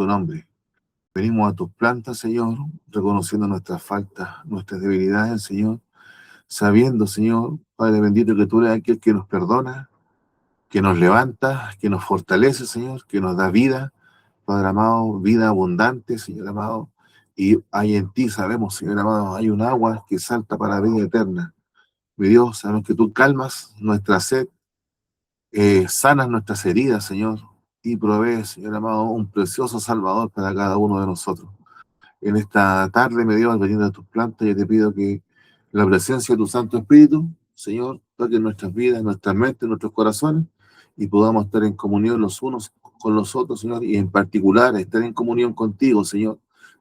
nombre. Venimos a tus plantas, Señor, reconociendo nuestras faltas, nuestras debilidades, Señor, sabiendo, Señor, Padre bendito, que tú eres aquel que nos perdona, que nos levanta, que nos fortalece, Señor, que nos da vida, Padre amado, vida abundante, Señor amado, y hay en ti, sabemos, Señor amado, hay un agua que salta para la vida eterna. Mi Dios, sabemos que tú calmas nuestra sed, sanas nuestras heridas, Señor, y provees, Señor amado, un precioso Salvador para cada uno de nosotros. En esta tarde, mi Dios, veniendo a tus plantas, yo te pido que la presencia de tu Santo Espíritu, Señor, toque nuestras vidas, nuestras mentes, nuestros corazones, y podamos estar en comunión los unos con los otros, Señor, y en particular estar en comunión contigo, Señor,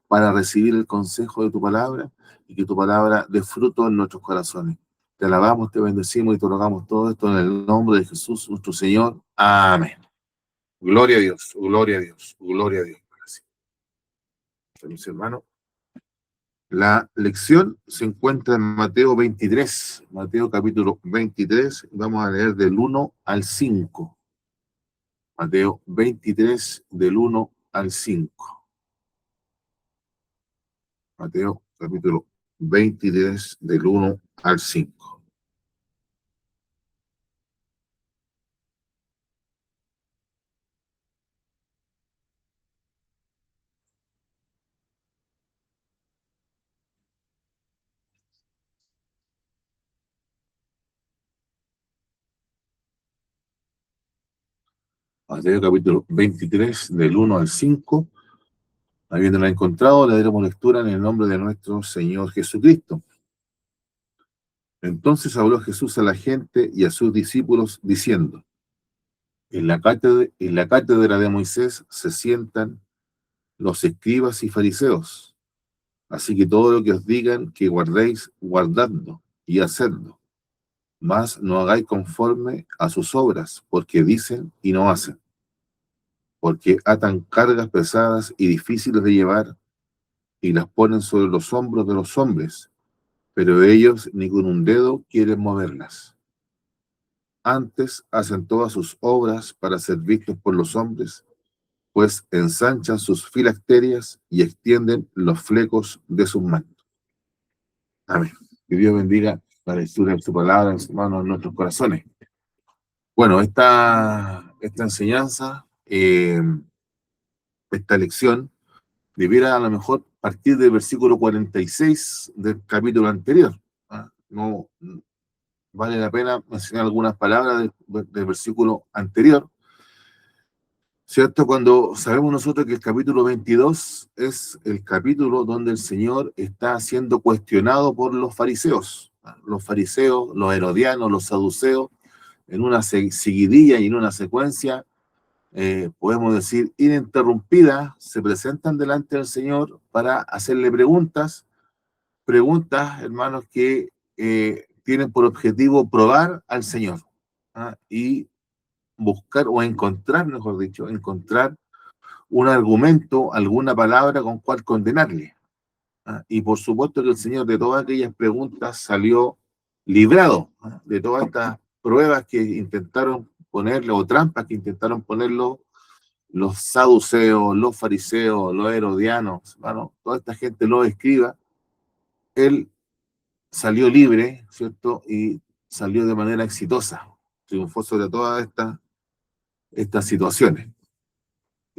para recibir el consejo de tu palabra y que tu palabra dé fruto en nuestros corazones. Te alabamos, te bendecimos y te rogamos todo esto en el nombre de Jesús, nuestro Señor. Amén. Gloria a Dios, gloria a Dios, gloria a Dios. Gracias. Mis hermanos. La lección se encuentra en Mateo 23, Mateo capítulo 23, vamos a leer del 1 al 5. Mateo 23, del 1 al 5. Mateo capítulo 23, del 1 al 5. Mateo capítulo 23, del 1 al 5. Habiéndola encontrado, le daremos lectura en el nombre de nuestro Señor Jesucristo. Entonces habló Jesús a la gente y a sus discípulos diciendo: en la cátedra de Moisés se sientan los escribas y fariseos. Así que todo lo que os digan que guardéis, guardadlo y hacedlo. Mas no hagáis conforme a sus obras, porque dicen y no hacen. Porque atan cargas pesadas y difíciles de llevar y las ponen sobre los hombros de los hombres, pero ellos ni con un dedo quieren moverlas. Antes hacen todas sus obras para ser vistos por los hombres, pues ensanchan sus filacterias y extienden los flecos de sus mantos. Amén. Que Dios bendiga la lectura de su palabra, hermanos, en nuestros corazones. Bueno, esta enseñanza, esta lección, debiera a lo mejor partir del versículo 46 del capítulo anterior. No vale la pena mencionar algunas palabras del versículo anterior, ¿cierto? Cuando sabemos nosotros que el capítulo 22 es el capítulo donde el Señor está siendo cuestionado por los fariseos. Los fariseos, los herodianos, los saduceos, en una seguidilla y en una secuencia, podemos decir, ininterrumpida, se presentan delante del Señor para hacerle preguntas, hermanos, que tienen por objetivo probar al Señor, y buscar o encontrar, mejor dicho, encontrar un argumento, alguna palabra con cual condenarle. Y por supuesto que el Señor de todas aquellas preguntas salió librado, de todas estas pruebas que intentaron ponerle, o trampas que intentaron ponerlo los saduceos, los fariseos, los herodianos, bueno, toda esta gente lo escriba. Él salió libre, ¿cierto? Y salió de manera exitosa, triunfó sobre todas estas situaciones.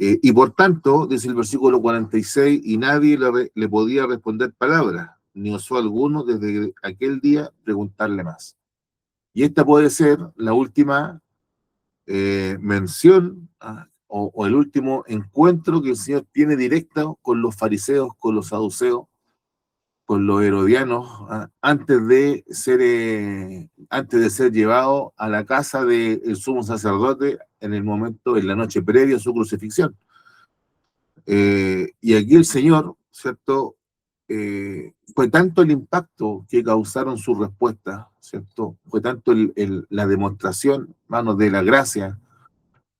Y por tanto, dice el versículo 46, y nadie le podía responder palabra, ni osó alguno desde aquel día preguntarle más. Y esta puede ser la última mención, o el último encuentro que el Señor tiene directo con los fariseos, con los saduceos, con los herodianos, antes de ser llevado a la casa del sumo sacerdote en la noche previa a su crucifixión. Y aquí el Señor, ¿cierto? Fue tanto el impacto que causaron sus respuestas, ¿cierto? Fue tanto la demostración, manos de la gracia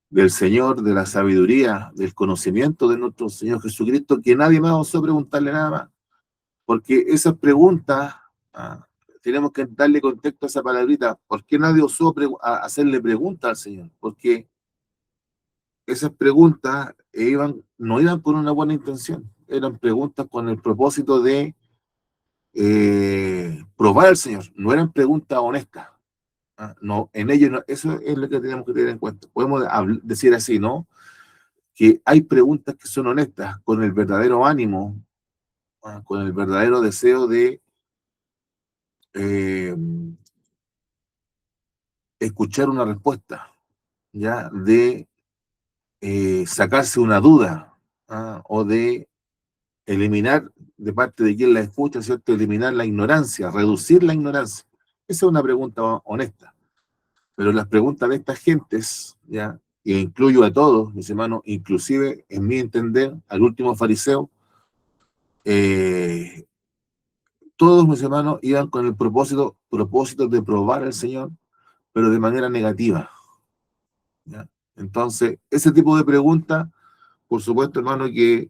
del Señor, de la sabiduría, del conocimiento de nuestro Señor Jesucristo, que nadie más osó preguntarle nada más. Porque esas preguntas, tenemos que darle contexto a esa palabrita. ¿Por qué nadie osó hacerle preguntas al Señor? Porque esas preguntas no iban con una buena intención, eran preguntas con el propósito de probar al Señor, no eran preguntas honestas. No, en ello no, eso es lo que tenemos que tener en cuenta. Podemos decir así, ¿no? Que hay preguntas que son honestas, con el verdadero ánimo, con el verdadero deseo de eh, escuchar una respuesta, ya de sacarse una duda, o de eliminar de parte de quien la escucha, ¿cierto? Eliminar la ignorancia, reducir la ignorancia. Esa es una pregunta honesta. Pero las preguntas de estas gentes, ya, e incluyo a todos, mis hermanos, inclusive, en mi entender, al último fariseo, eh, todos mis hermanos iban con el propósito de probar al Señor, pero de manera negativa. ¿Ya? Entonces, ese tipo de preguntas, por supuesto, hermano, que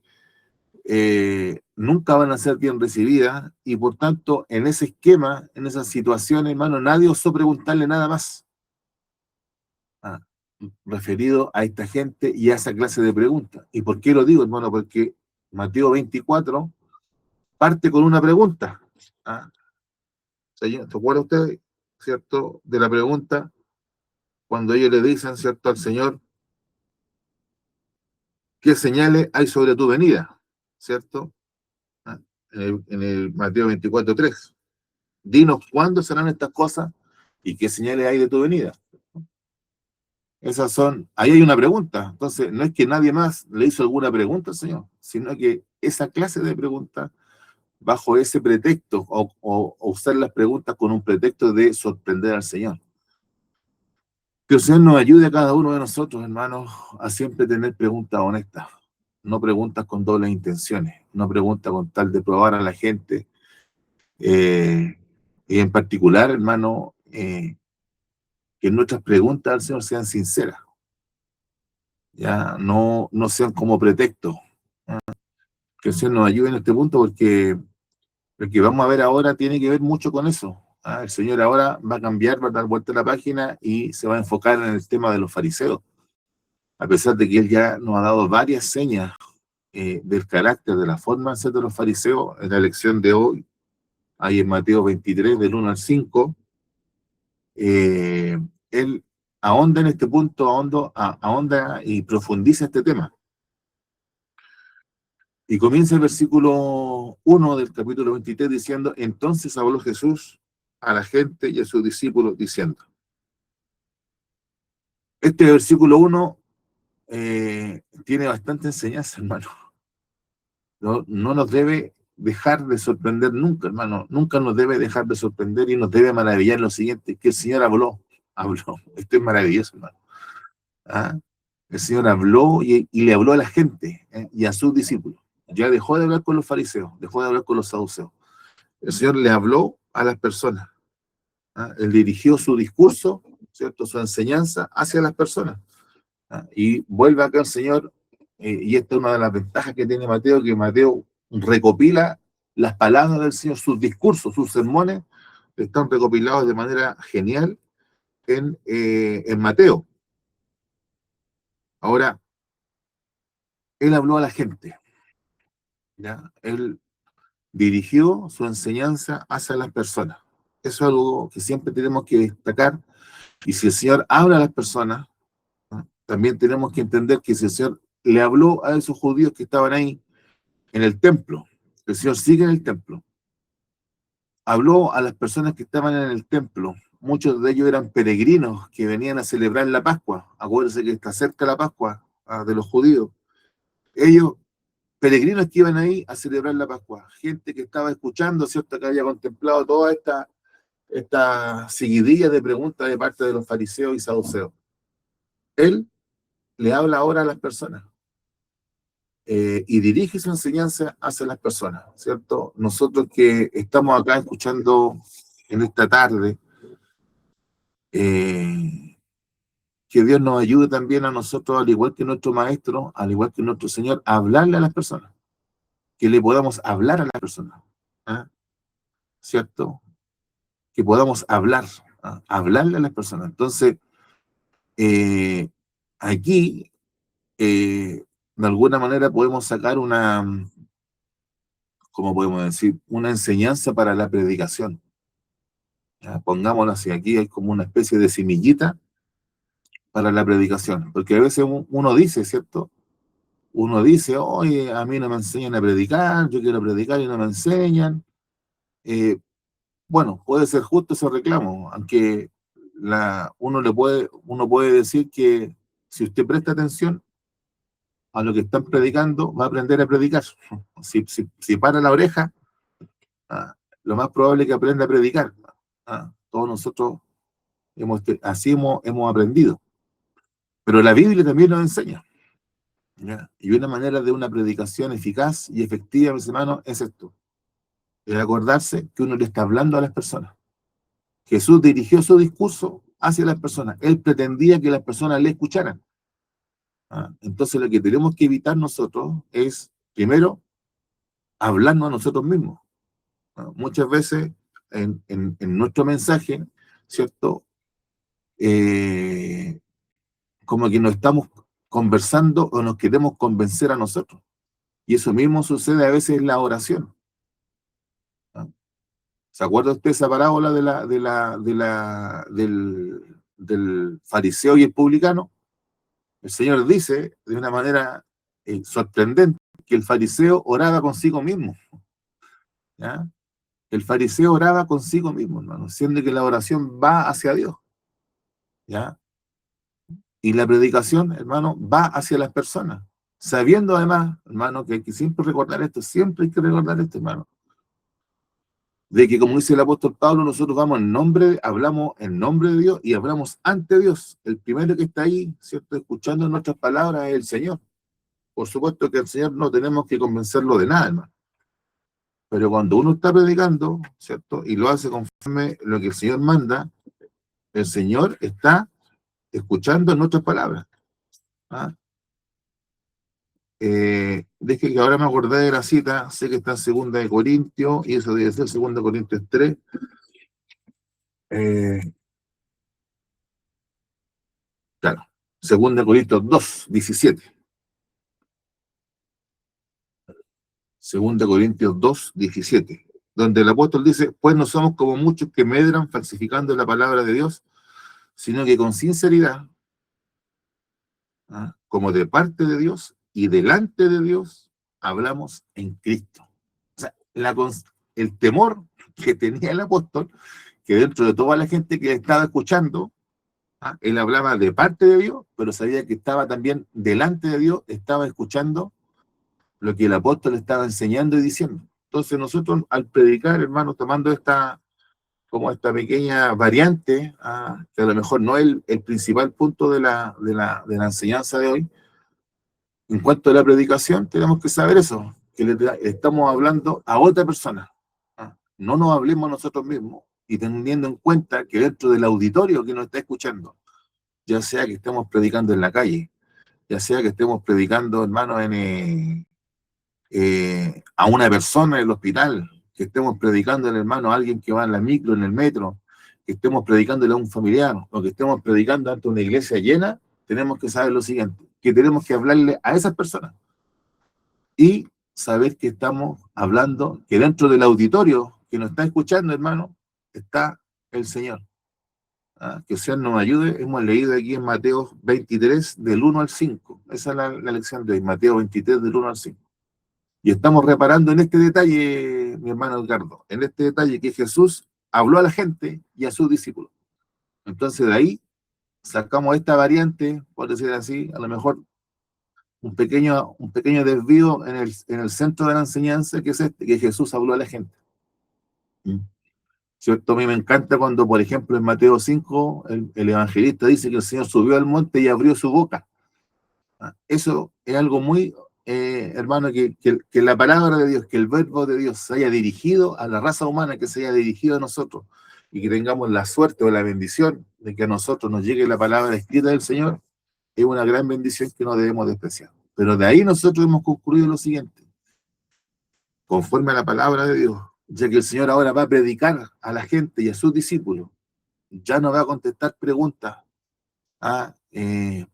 nunca van a ser bien recibidas y por tanto, en ese esquema, en esas situaciones, hermano, nadie osó preguntarle nada más, ah, referido a esta gente y a esa clase de preguntas. ¿Y por qué lo digo, hermano? Porque Mateo 24 parte con una pregunta. ¿Ah? ¿Se acuerda usted, cierto, de la pregunta cuando ellos le dicen, cierto, al Señor, qué señales hay sobre tu venida? ¿Cierto? ¿Ah? En el Mateo 24:3. Dinos cuándo serán estas cosas y qué señales hay de tu venida. Ahí hay una pregunta. Entonces, no es que nadie más le hizo alguna pregunta al Señor, sino que esa clase de preguntas, bajo ese pretexto, o usar las preguntas con un pretexto de sorprender al Señor. Que el Señor nos ayude a cada uno de nosotros, hermanos, a siempre tener preguntas honestas, no preguntas con dobles intenciones, no preguntas con tal de probar a la gente, y en particular, hermano, que nuestras preguntas al Señor sean sinceras, ya no sean como pretexto. Que el Señor nos ayude en este punto, porque lo que vamos a ver ahora tiene que ver mucho con eso. El Señor ahora va a cambiar, va a dar vuelta a la página y se va a enfocar en el tema de los fariseos, a pesar de que Él ya nos ha dado varias señas del carácter, de la forma de ser de los fariseos en la lección de hoy. Ahí en Mateo 23, del 1 al 5, Él ahonda en este punto, ahonda y profundiza este tema. Y comienza el versículo 1 del capítulo 23 diciendo: entonces habló Jesús a la gente y a sus discípulos diciendo. Este versículo 1 tiene bastante enseñanza, hermano. No nos debe dejar de sorprender nunca, hermano. Nunca nos debe dejar de sorprender y nos debe maravillar lo siguiente: que el Señor habló. Esto es maravilloso, hermano. ¿Ah? El Señor habló y le habló a la gente, y a sus discípulos. Ya dejó de hablar con los fariseos, dejó de hablar con los saduceos. El Señor le habló a las personas. Él dirigió su discurso, ¿cierto? Su enseñanza hacia las personas. Y vuelve acá el Señor, y esta es una de las ventajas que tiene Mateo, que Mateo recopila las palabras del Señor, sus discursos, sus sermones, están recopilados de manera genial en Mateo. Ahora, él habló a la gente, ¿ya? Él dirigió su enseñanza hacia las personas. Eso es algo que siempre tenemos que destacar. Y si el Señor habla a las personas, también tenemos que entender que si el Señor le habló a esos judíos que estaban ahí en el templo, el Señor sigue en el templo, habló a las personas que estaban en el templo. Muchos de ellos eran peregrinos que venían a celebrar la Pascua. Acuérdense que está cerca la Pascua, de los judíos. Ellos, peregrinos que iban ahí a celebrar la Pascua, gente que estaba escuchando, ¿cierto? Que había contemplado toda esta seguidilla de preguntas de parte de los fariseos y saduceos. Él le habla ahora a las personas, y dirige su enseñanza hacia las personas, ¿cierto? Nosotros que estamos acá escuchando en esta tarde, que Dios nos ayude también a nosotros, al igual que nuestro Maestro, al igual que nuestro Señor, a hablarle a las personas, que le podamos hablar a las personas, ¿ah? ¿Cierto? Que podamos hablarle a las personas. Entonces, aquí de alguna manera podemos sacar una, ¿cómo podemos decir? Una enseñanza para la predicación. ¿Ya? Pongámoslo así, aquí hay como una especie de semillita para la predicación, porque a veces uno dice, ¿cierto? Uno dice, oye, a mí no me enseñan a predicar, yo quiero predicar y no me enseñan. Eh, bueno, puede ser justo ese reclamo, aunque uno puede decir que si usted presta atención a lo que están predicando, va a aprender a predicar. Si para la oreja, lo más probable es que aprenda a predicar. Todos nosotros hemos aprendido. Pero la Biblia también nos enseña. ¿Ya? Y una manera de una predicación eficaz y efectiva, mis hermanos, es esto. Es acordarse que uno le está hablando a las personas. Jesús dirigió su discurso hacia las personas. Él pretendía que las personas le escucharan. Entonces lo que tenemos que evitar nosotros es, primero, hablarnos a nosotros mismos. Muchas veces en nuestro mensaje, ¿cierto? Como que nos estamos conversando o nos queremos convencer a nosotros. Y eso mismo sucede a veces en la oración. ¿Se acuerda usted esa parábola del fariseo y el publicano? El Señor dice de una manera sorprendente que el fariseo oraba consigo mismo. ¿Ya? El fariseo oraba consigo mismo, hermano, siendo que la oración va hacia Dios. ¿Ya? Y la predicación, hermano, va hacia las personas. Sabiendo además, hermano, que hay que siempre recordar esto, siempre hay que recordar esto, hermano. De que, como dice el apóstol Pablo, nosotros hablamos en nombre de Dios y hablamos ante Dios. El primero que está ahí, ¿cierto?, escuchando nuestras palabras es el Señor. Por supuesto que al Señor no tenemos que convencerlo de nada, hermano. Pero cuando uno está predicando, ¿cierto?, y lo hace conforme lo que el Señor manda, el Señor está escuchando nuestras palabras. ¿Ah? Deje que ahora me acordé de la cita, sé que está en 2 Corintios, y eso debe ser 2 Corintios 3. Claro, 2 Corintios 2, 17. 2 Corintios 2, 17, donde el apóstol dice, pues no somos como muchos que medran falsificando la palabra de Dios, sino que con sinceridad, como de parte de Dios y delante de Dios, hablamos en Cristo. O sea, el temor que tenía el apóstol, que dentro de toda la gente que estaba escuchando, él hablaba de parte de Dios, pero sabía que estaba también delante de Dios, estaba escuchando lo que el apóstol estaba enseñando y diciendo. Entonces nosotros al predicar, hermanos, tomando como esta pequeña variante, que a lo mejor no es el principal punto de la enseñanza de hoy, en cuanto a la predicación, tenemos que saber eso, que le estamos hablando a otra persona. No nos hablemos nosotros mismos y teniendo en cuenta que dentro del auditorio que nos está escuchando, ya sea que estemos predicando en la calle, ya sea que estemos predicando, hermano, a una persona en el hospital, que estemos predicando, hermano, a alguien que va en la micro, en el metro, que estemos predicándole a un familiar, o que estemos predicando ante una iglesia llena, tenemos que saber lo siguiente, que tenemos que hablarle a esas personas y saber que estamos hablando, que dentro del auditorio que nos está escuchando, hermano, está el Señor. Que el Señor nos ayude. Hemos leído aquí en Mateo 23, del 1 al 5. Esa es la lección de hoy, Mateo 23, del 1 al 5. Y estamos reparando en este detalle, mi hermano Edgardo, en este detalle que Jesús habló a la gente y a sus discípulos. Entonces de ahí sacamos esta variante, por decir así, a lo mejor un pequeño desvío en el centro de la enseñanza, que es que Jesús habló a la gente. ¿Cierto? A mí me encanta cuando, por ejemplo, en Mateo 5, el evangelista dice que el Señor subió al monte y abrió su boca. Eso es algo muy, hermano, que la palabra de Dios, que el verbo de Dios se haya dirigido a la raza humana, que se haya dirigido a nosotros, y que tengamos la suerte o la bendición de que a nosotros nos llegue la palabra escrita del Señor, es una gran bendición que no debemos despreciar. Pero de ahí nosotros hemos concluido lo siguiente, conforme a la palabra de Dios, ya que el Señor ahora va a predicar a la gente y a sus discípulos, ya no va a contestar preguntas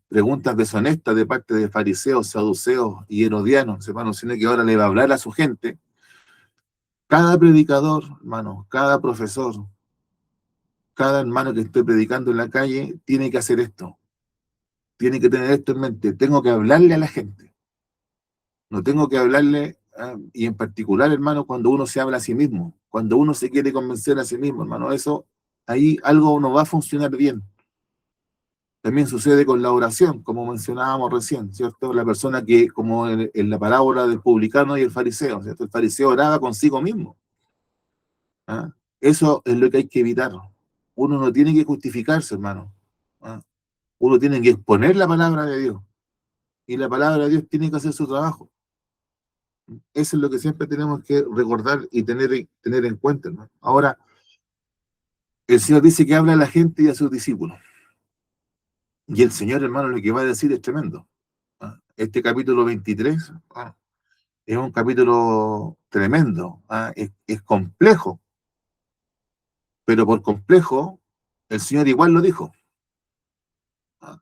preguntas deshonestas de parte de fariseos, saduceos y herodianos, hermano, sino que ahora le va a hablar a su gente. Cada predicador, hermano, cada profesor, cada hermano que esté predicando en la calle, tiene que hacer esto, tiene que tener esto en mente. Tengo que hablarle a la gente, no tengo que hablarle, y en particular, hermano, cuando uno se habla a sí mismo, cuando uno se quiere convencer a sí mismo, hermano, eso, ahí algo no va a funcionar bien. También sucede con la oración, como mencionábamos recién, ¿cierto? La persona que, como en la parábola del publicano y el fariseo, ¿cierto? El fariseo oraba consigo mismo. ¿Ah? Eso es lo que hay que evitar. Uno no tiene que justificarse, hermano. ¿Ah? Uno tiene que exponer la palabra de Dios. Y la palabra de Dios tiene que hacer su trabajo. Eso es lo que siempre tenemos que recordar y tener en cuenta, ¿no? Ahora, el Señor dice que habla a la gente y a sus discípulos. Y el Señor, hermano, lo que va a decir es tremendo. ¿Ah? Este capítulo 23, es un capítulo tremendo, es complejo, pero por complejo, el Señor igual lo dijo. ¿Ah?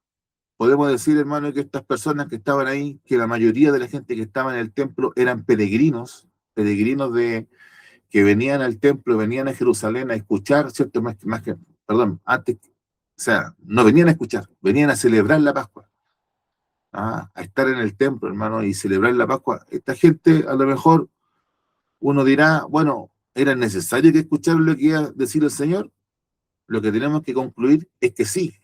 Podemos decir, hermano, que estas personas que estaban ahí, que la mayoría de la gente que estaba en el templo eran peregrinos, peregrinos que venían al templo, venían a Jerusalén a escuchar, ¿cierto? Perdón, antes, o sea, no venían a escuchar, venían a celebrar la Pascua, a estar en el templo, hermano, y celebrar la Pascua. Esta gente, a lo mejor, uno dirá, bueno, ¿era necesario que escucharan lo que iba a decir el Señor? Lo que tenemos que concluir es que sí,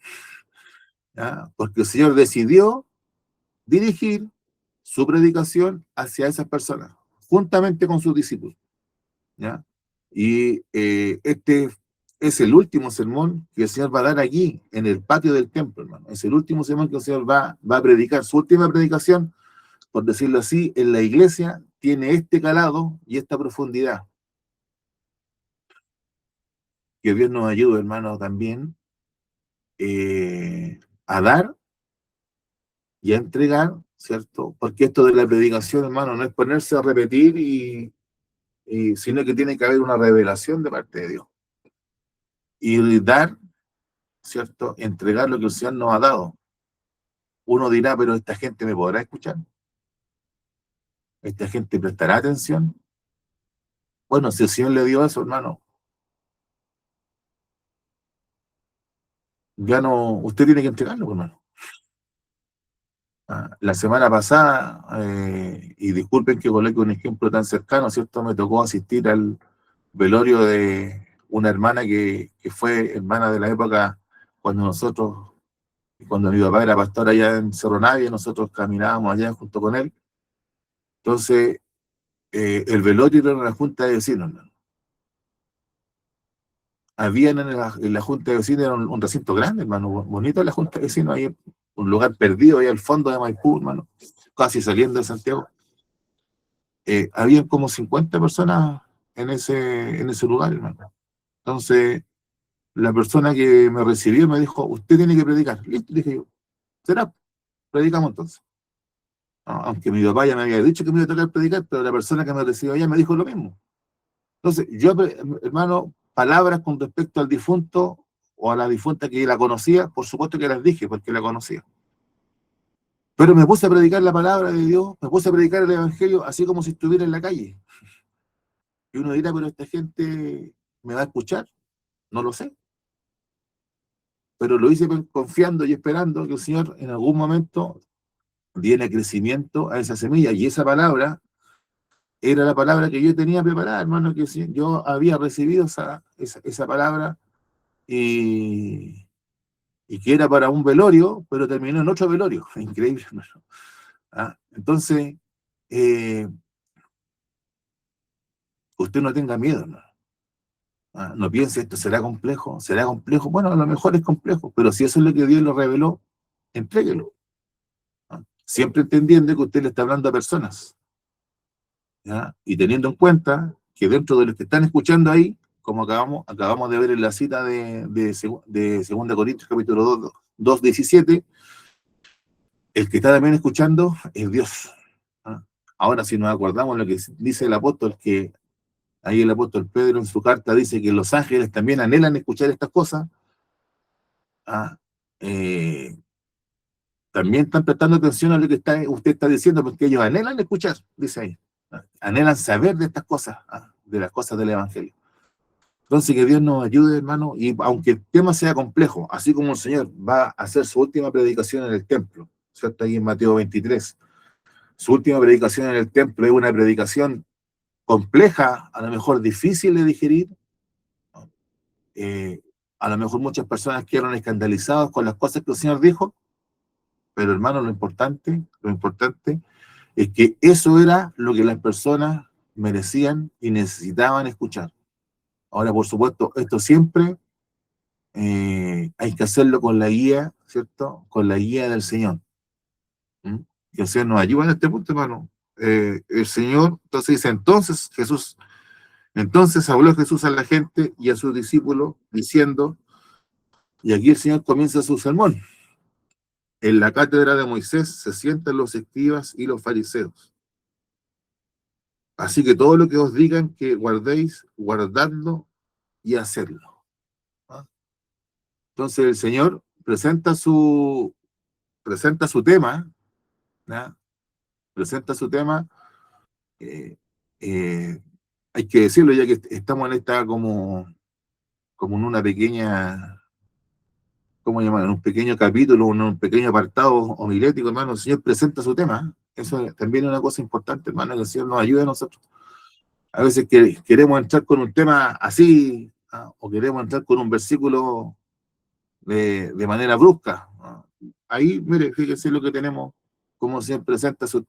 ¿ya? Porque el Señor decidió dirigir su predicación hacia esas personas, juntamente con sus discípulos, ¿ya? Y este es el último sermón que el Señor va a dar aquí, en el patio del templo, hermano. Es el último sermón que el Señor va a predicar. Su última predicación, por decirlo así, en la iglesia, tiene este calado y esta profundidad. Que Dios nos ayude, hermano, también a dar y a entregar, ¿cierto? Porque esto de la predicación, hermano, no es ponerse a repetir, sino que tiene que haber una revelación de parte de Dios. Y dar, ¿cierto? Entregar lo que el Señor nos ha dado. Uno dirá, pero esta gente me podrá escuchar, esta gente prestará atención. Bueno, si el Señor le dio eso, hermano, ya no, usted tiene que entregarlo, hermano. La semana pasada, y disculpen que coloque un ejemplo tan cercano, ¿cierto? Me tocó asistir al velorio de una hermana que fue hermana de la época cuando cuando mi papá era pastor allá en Cerro Navia, nosotros caminábamos allá junto con él. Entonces, el velorio era una junta de vecinos, ¿no? Habían en la junta de vecinos, era un recinto grande, hermano, bonito la junta de vecinos, ahí, un lugar perdido, ahí al fondo de Maipú, hermano, casi saliendo de Santiago. Habían como 50 personas en ese lugar, hermano. Entonces, la persona que me recibió me dijo, usted tiene que predicar. Listo, dije yo, será, predicamos entonces. No, aunque mi papá ya me había dicho que me iba a tocar predicar, pero la persona que me recibió allá me dijo lo mismo. Entonces, yo, hermano, palabras con respecto al difunto o a la difunta que la conocía, por supuesto que las dije porque la conocía. Pero me puse a predicar la palabra de Dios, me puse a predicar el evangelio así como si estuviera en la calle. Y uno dirá, pero esta gente me va a escuchar, no lo sé. Pero lo hice confiando y esperando que el Señor en algún momento diera crecimiento a esa semilla. Y esa palabra era la palabra que yo tenía preparada, hermano, que yo había recibido esa palabra, y, y que era para un velorio, pero terminó en otro velorio. Increíble, hermano. Entonces, eh, usted no tenga miedo, hermano. No piense, esto será complejo. Bueno, a lo mejor es complejo, pero si eso es lo que Dios lo reveló, entréguelo. Siempre entendiendo que usted le está hablando a personas, ¿ya? Y teniendo en cuenta que dentro de los que están escuchando ahí, como acabamos de ver en la cita de 2 Corintios capítulo 2:17, el que está también escuchando es Dios. ¿Ah? Ahora, si nos acordamos lo que dice el apóstol, que ahí el apóstol Pedro en su carta dice que los ángeles también anhelan escuchar estas cosas. ¿Ah? también están prestando atención a lo que usted está diciendo, porque ellos anhelan escuchar, dice ahí. Anhelan saber de estas cosas, de las cosas del Evangelio. Entonces, que Dios nos ayude, hermano, y aunque el tema sea complejo, así como el Señor va a hacer su última predicación en el templo, ¿cierto? Ahí en Mateo 23, su última predicación en el templo es una predicación compleja, a lo mejor difícil de digerir, ¿no? A lo mejor muchas personas quedaron escandalizadas con las cosas que el Señor dijo, pero hermano, lo importante es que eso era lo que las personas merecían y necesitaban escuchar. Ahora, por supuesto, esto siempre hay que hacerlo con la guía, ¿cierto? Con la guía del Señor. ¿Mm? Que el Señor nos ayuda en este punto, hermano. El Señor, entonces dice, entonces habló Jesús a la gente y a sus discípulos diciendo, y aquí el Señor comienza su sermón. En la cátedra de Moisés se sientan los escribas y los fariseos. Así que todo lo que os digan que guardéis, guardadlo y hacedlo. ¿Ah? Entonces el Señor presenta su tema, ¿no? Presenta su tema. eh, eh, Hay que decirlo, ya que estamos en esta como en una pequeña, ¿cómo llamar? En un pequeño capítulo, en un pequeño apartado homilético, hermano. El Señor presenta su tema. Eso también es una cosa importante, hermano, que el Señor nos ayude a nosotros. A veces queremos entrar con un tema así, o queremos entrar con un versículo de manera brusca. Ahí, mire, fíjese lo que tenemos, cómo se presenta su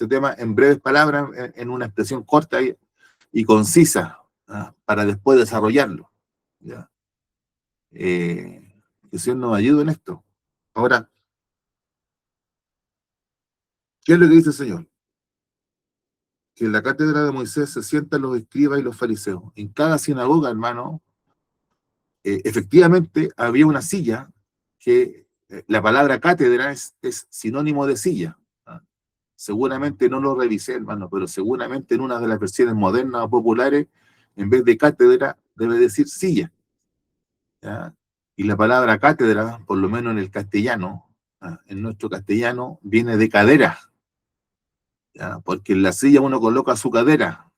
tema en breves palabras, en una expresión corta y concisa, para después desarrollarlo. ¿Ya? Que el Señor nos ayude en esto. Ahora, ¿qué es lo que dice el Señor? Que en la cátedra de Moisés se sientan los escribas y los fariseos. En cada sinagoga, hermano, efectivamente había una silla que la palabra cátedra es sinónimo de silla. Seguramente no lo revisé, hermano, pero seguramente en una de las versiones modernas o populares, en vez de cátedra, debe decir silla. ¿Ya? Y la palabra cátedra, por lo menos en el castellano, en nuestro castellano, viene de cadera, ¿ya? Porque en la silla uno coloca su cadera,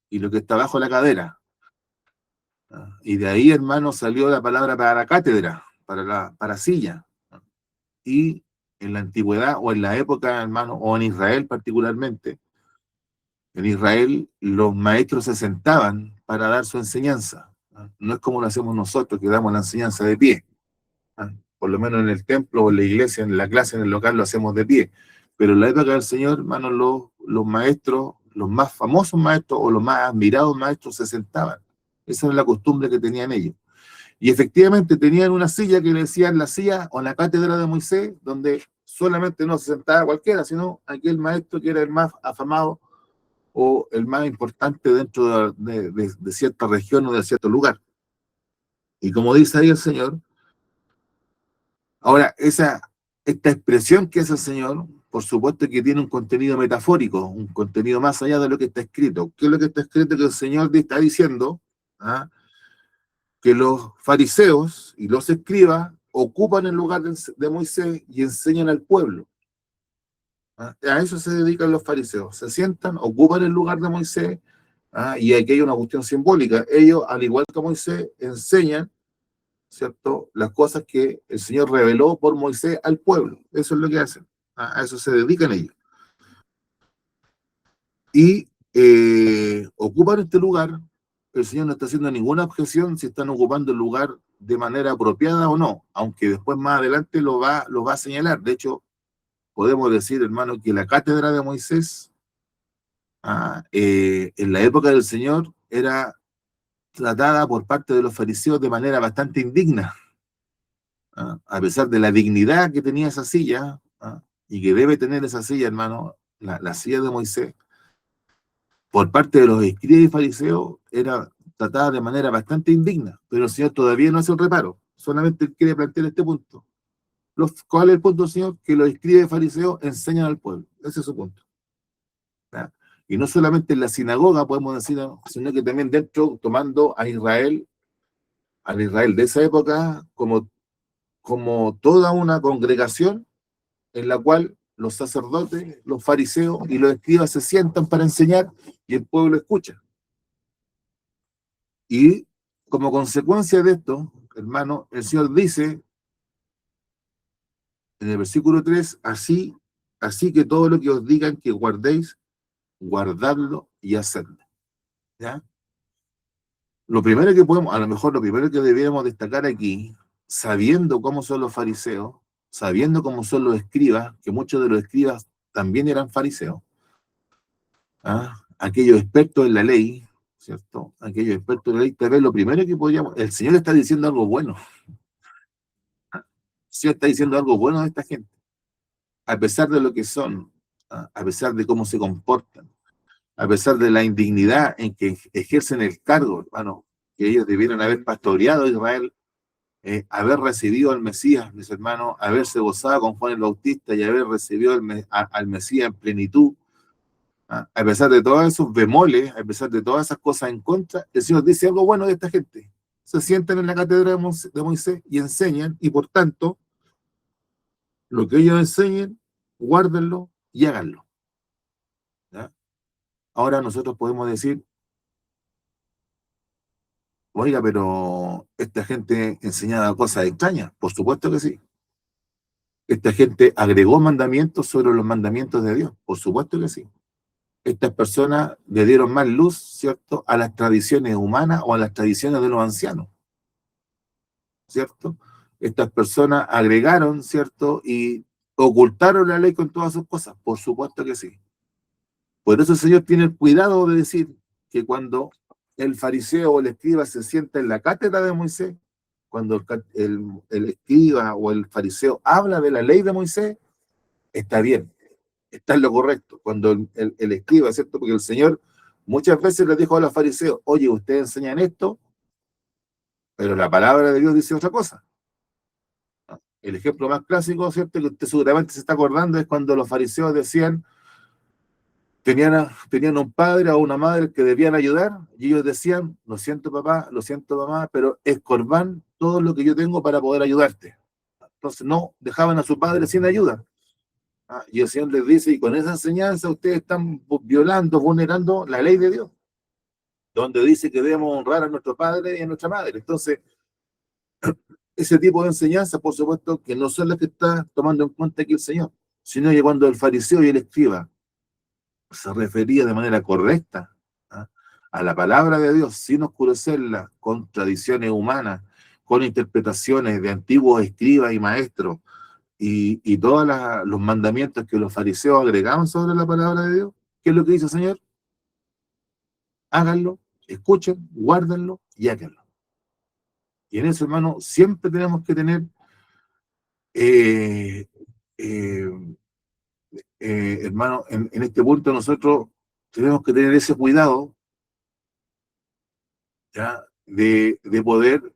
y lo que está bajo la cadera. Y de ahí, hermano, salió la palabra para cátedra, para silla. Y en la antigüedad, o en la época, hermano, o en Israel particularmente, en Israel los maestros se sentaban para dar su enseñanza. No es como lo hacemos nosotros, que damos la enseñanza de pie. Por lo menos en el templo o en la iglesia, en la clase, en el local, lo hacemos de pie. Pero en la época del Señor, hermano, los maestros, los más famosos maestros o los más admirados maestros se sentaban. Esa era la costumbre que tenían ellos. Y efectivamente tenían una silla que le decían la silla o la cátedra de Moisés, donde solamente no se sentaba cualquiera, sino aquel maestro que era el más afamado o el más importante dentro de cierta región o de cierto lugar. Y como dice ahí el Señor, ahora esta expresión que hace el Señor, por supuesto que tiene un contenido metafórico, un contenido más allá de lo que está escrito. ¿Qué es lo que está escrito? Que el Señor está diciendo, ¿ah?, que los fariseos y los escribas ocupan el lugar de Moisés y enseñan al pueblo. A eso se dedican los fariseos. Se sientan, ocupan el lugar de Moisés, y aquí hay una cuestión simbólica. Ellos, al igual que Moisés, enseñan, ¿cierto?, las cosas que el Señor reveló por Moisés al pueblo. Eso es lo que hacen. A eso se dedican ellos. Y ocupan este lugar. El Señor no está haciendo ninguna objeción si están ocupando el lugar de manera apropiada o no, aunque después más adelante lo va a señalar. De hecho, podemos decir, hermano, que la cátedra de Moisés, en la época del Señor, era tratada por parte de los fariseos de manera bastante indigna, a pesar de la dignidad que tenía esa silla, y que debe tener esa silla, hermano, la silla de Moisés, por parte de los escribas y fariseos, era tratada de manera bastante indigna, pero el Señor todavía no hace un reparo, solamente quiere plantear este punto. ¿Cuál es el punto, Señor? Que los escribas y fariseos enseñan al pueblo, ese es su punto. ¿Ya? Y no solamente en la sinagoga, podemos decir, sino que también dentro, tomando al Israel de esa época como toda una congregación, en la cual los sacerdotes, los fariseos y los escribas se sientan para enseñar y el pueblo escucha. Y como consecuencia de esto, hermano, el Señor dice en el versículo 3, así que todo lo que os digan que guardéis, guardadlo y hacedlo. ¿Ya? Lo primero que podemos, a lo mejor lo primero que debiéramos destacar aquí, sabiendo cómo son los fariseos, sabiendo cómo son los escribas, que muchos de los escribas también eran fariseos, ¿ah? Aquellos expertos en la ley, ¿cierto? Aquellos expertos en la ley, tal vez lo primero que podríamos, el Señor está diciendo algo bueno, ¿ah? El Señor está diciendo algo bueno de esta gente, a pesar de lo que son, ¿ah? A pesar de cómo se comportan, a pesar de la indignidad en que ejercen el cargo, hermano, que ellos debieran haber pastoreado a Israel, haber recibido al Mesías, mis hermanos, haberse gozado con Juan el Bautista y haber recibido al Mesías en plenitud, ¿ah? A pesar de todos esos bemoles, a pesar de todas esas cosas en contra, el Señor dice algo bueno de esta gente. Se sientan en la cátedra de Moisés y enseñan, y por tanto, lo que ellos enseñen, guárdenlo y háganlo. ¿Ya? Ahora nosotros podemos decir, oiga, pero esta gente enseñaba cosas extrañas. Por supuesto que sí. Esta gente agregó mandamientos sobre los mandamientos de Dios. Por supuesto que sí. Estas personas le dieron más luz, ¿cierto?, a las tradiciones humanas o a las tradiciones de los ancianos, ¿cierto? Estas personas agregaron, ¿cierto?, y ocultaron la ley con todas sus cosas. Por supuesto que sí. Por eso el Señor tiene el cuidado de decir que cuando el fariseo o el escriba se sienta en la cátedra de Moisés, cuando el escriba o el fariseo habla de la ley de Moisés, está bien, está en lo correcto. Cuando el escriba, ¿cierto? Porque el Señor muchas veces les dijo a los fariseos, oye, ustedes enseñan esto, pero la palabra de Dios dice otra cosa. El ejemplo más clásico, ¿cierto?, que usted seguramente se está acordando, es cuando los fariseos decían, tenían un padre o una madre que debían ayudar, y ellos decían, lo siento papá, lo siento mamá, pero escorbán todo lo que yo tengo para poder ayudarte. Entonces no dejaban a su padre sin ayuda. Y el Señor les dice, y con esa enseñanza ustedes están violando, vulnerando la ley de Dios, donde dice que debemos honrar a nuestro padre y a nuestra madre. Entonces, ese tipo de enseñanza, por supuesto, que no son las que está tomando en cuenta aquí el Señor, sino que cuando el fariseo y el escriba se refería de manera correcta, ¿ah?, a la palabra de Dios, sin oscurecerla con tradiciones humanas, con interpretaciones de antiguos escribas y maestros, y todos los mandamientos que los fariseos agregaban sobre la palabra de Dios. ¿Qué es lo que dice el Señor? Háganlo, escuchen, guárdenlo y háganlo. Y en eso, hermano, siempre tenemos que tener, eh, eh, hermano, en este punto nosotros tenemos que tener ese cuidado, ¿ya?, de poder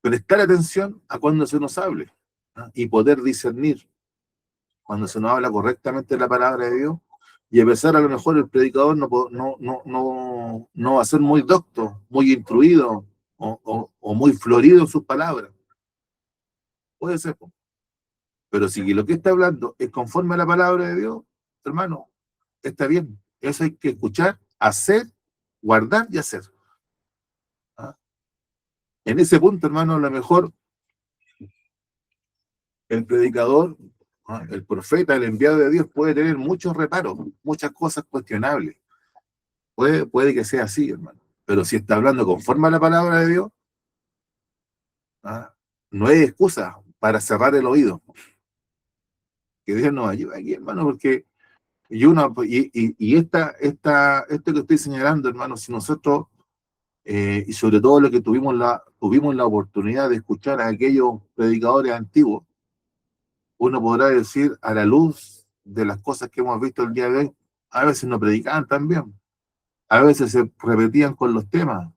prestar atención a cuando se nos hable, ¿ah?, y poder discernir cuando se nos habla correctamente la palabra de Dios. Y a pesar, a lo mejor el predicador no va a ser muy docto, muy instruido o muy florido en sus palabras. Puede ser, pero si lo que está hablando es conforme a la palabra de Dios, hermano, está bien. Eso hay que escuchar, hacer, guardar y hacer. ¿Ah? En ese punto, hermano, a lo mejor el predicador, ¿ah?, el profeta, el enviado de Dios puede tener muchos reparos, muchas cosas cuestionables. Puede que sea así, hermano. Pero si está hablando conforme a la palabra de Dios, ¿ah?, no hay excusa para cerrar el oído. Que Dios nos ayude aquí, hermano, porque esto que estoy señalando, hermano, si nosotros, y sobre todo lo que tuvimos la oportunidad de escuchar a aquellos predicadores antiguos, uno podrá decir, a la luz de las cosas que hemos visto el día de hoy, a veces no predicaban tan bien, a veces se repetían con los temas,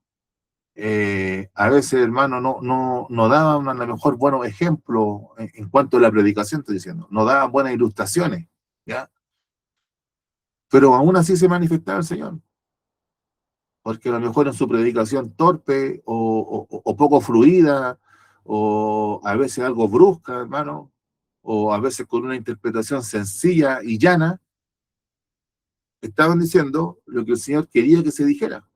a veces, hermano, no daban a lo mejor buenos ejemplos en cuanto a la predicación, estoy diciendo, no daban buenas ilustraciones, ¿ya? Pero aún así se manifestaba el Señor, porque a lo mejor en su predicación torpe o poco fluida, o a veces algo brusca, hermano, o a veces con una interpretación sencilla y llana, estaban diciendo lo que el Señor quería que se dijera.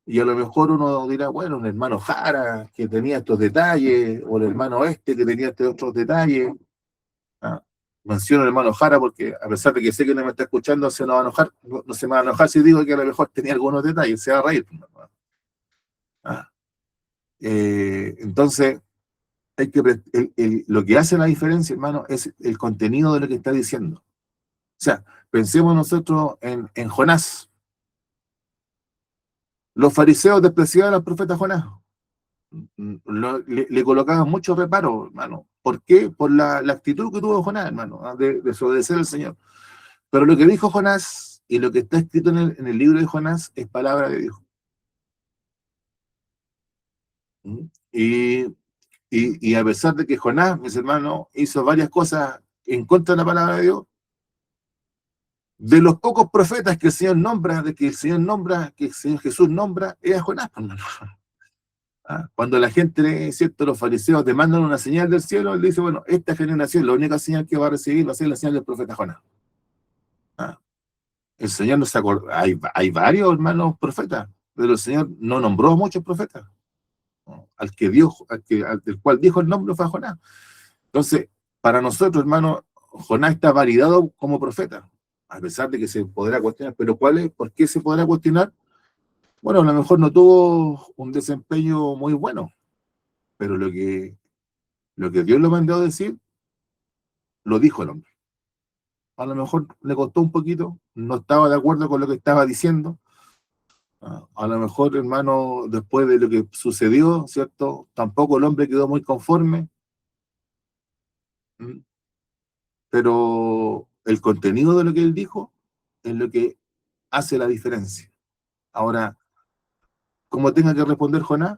Y a lo mejor uno dirá, bueno, un hermano Jara que tenía estos detalles, o el hermano este que tenía estos otros detalles. ¿Ah? Menciono al hermano Jara porque, a pesar de que sé que no me está escuchando, se no va a enojar, no se me va a enojar si digo que a lo mejor tenía algunos detalles, se va a reír. ¿Ah? Entonces, lo que hace la diferencia, hermano, es el contenido de lo que está diciendo. O sea, pensemos nosotros en Jonás. Los fariseos despreciaban al profeta Jonás. Le colocaban muchos reparos, hermano. ¿Por qué? Por la actitud que tuvo Jonás, hermano, de desobedecer al Señor. Pero lo que dijo Jonás y lo que está escrito en el libro de Jonás es palabra de Dios. ¿Mm? Y a pesar de que Jonás, mis hermanos, hizo varias cosas en contra de la palabra de Dios, de los pocos profetas que el Señor nombra, que el Señor Jesús nombra, es a Jonás, hermano. ¿Ah? Cuando la gente, ¿cierto? Los fariseos demandan una señal del cielo, él dice, bueno, esta generación, la única señal que va a recibir va a ser la señal del profeta Jonás. ¿Ah? El Señor no se acordó, hay varios hermanos profetas, pero el Señor no nombró a muchos profetas. ¿No? Del cual dijo el nombre fue a Jonás. Entonces, para nosotros, hermano, Jonás está validado como profeta, a pesar de que se podrá cuestionar, pero ¿por qué se podrá cuestionar? Bueno, a lo mejor no tuvo un desempeño muy bueno, pero lo que Dios le mandó a decir, lo dijo el hombre. A lo mejor le costó un poquito, no estaba de acuerdo con lo que estaba diciendo. A lo mejor, hermano, después de lo que sucedió, ¿cierto? Tampoco el hombre quedó muy conforme, pero el contenido de lo que él dijo es lo que hace la diferencia. Ahora, ¿cómo tenga que responder Jonás?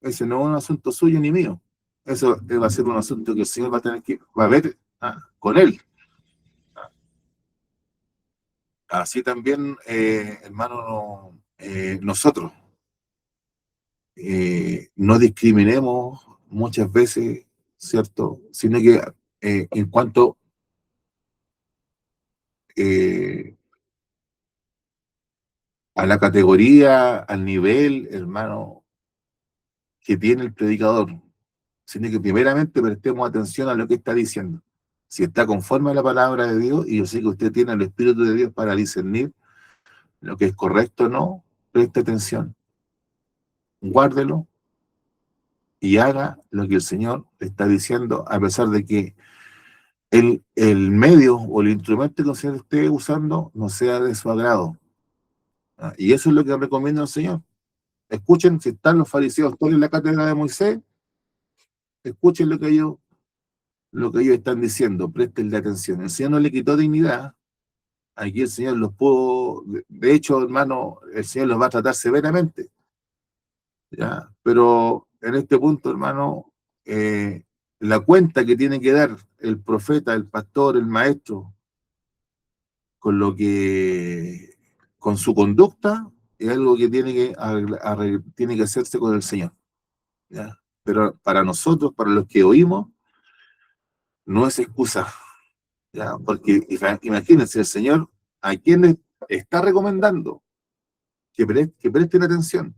Ese no es un asunto suyo ni mío. Eso va a ser un asunto que el Señor va a ver con él. Así también, hermano, nosotros no discriminemos muchas veces, ¿cierto? Sino que en cuanto eh, a la categoría, al nivel, hermano, que tiene el predicador, sino que primeramente prestemos atención a lo que está diciendo. Si está conforme a la palabra de Dios, y yo sé que usted tiene el Espíritu de Dios para discernir lo que es correcto o no, preste atención, guárdelo y haga lo que el Señor le está diciendo, a pesar de que el medio o el instrumento que se esté usando no sea de su agrado. Y eso es lo que recomienda el Señor. Escuchen, si están los fariseos todos en la cátedra de Moisés, escuchen lo que ellos están diciendo, prestenle atención. El Señor no le quitó dignidad, aquí el Señor los pudo, de hecho, hermano, el Señor los va a tratar severamente, ¿ya? Pero en este punto, hermano, la cuenta que tiene que dar el profeta, el pastor, el maestro, con con su conducta, es algo que tiene que hacerse con el Señor, ¿ya? Pero para nosotros, para los que oímos, no es excusa, ¿ya? Porque imagínense, el Señor a quien le está recomendando que presten atención,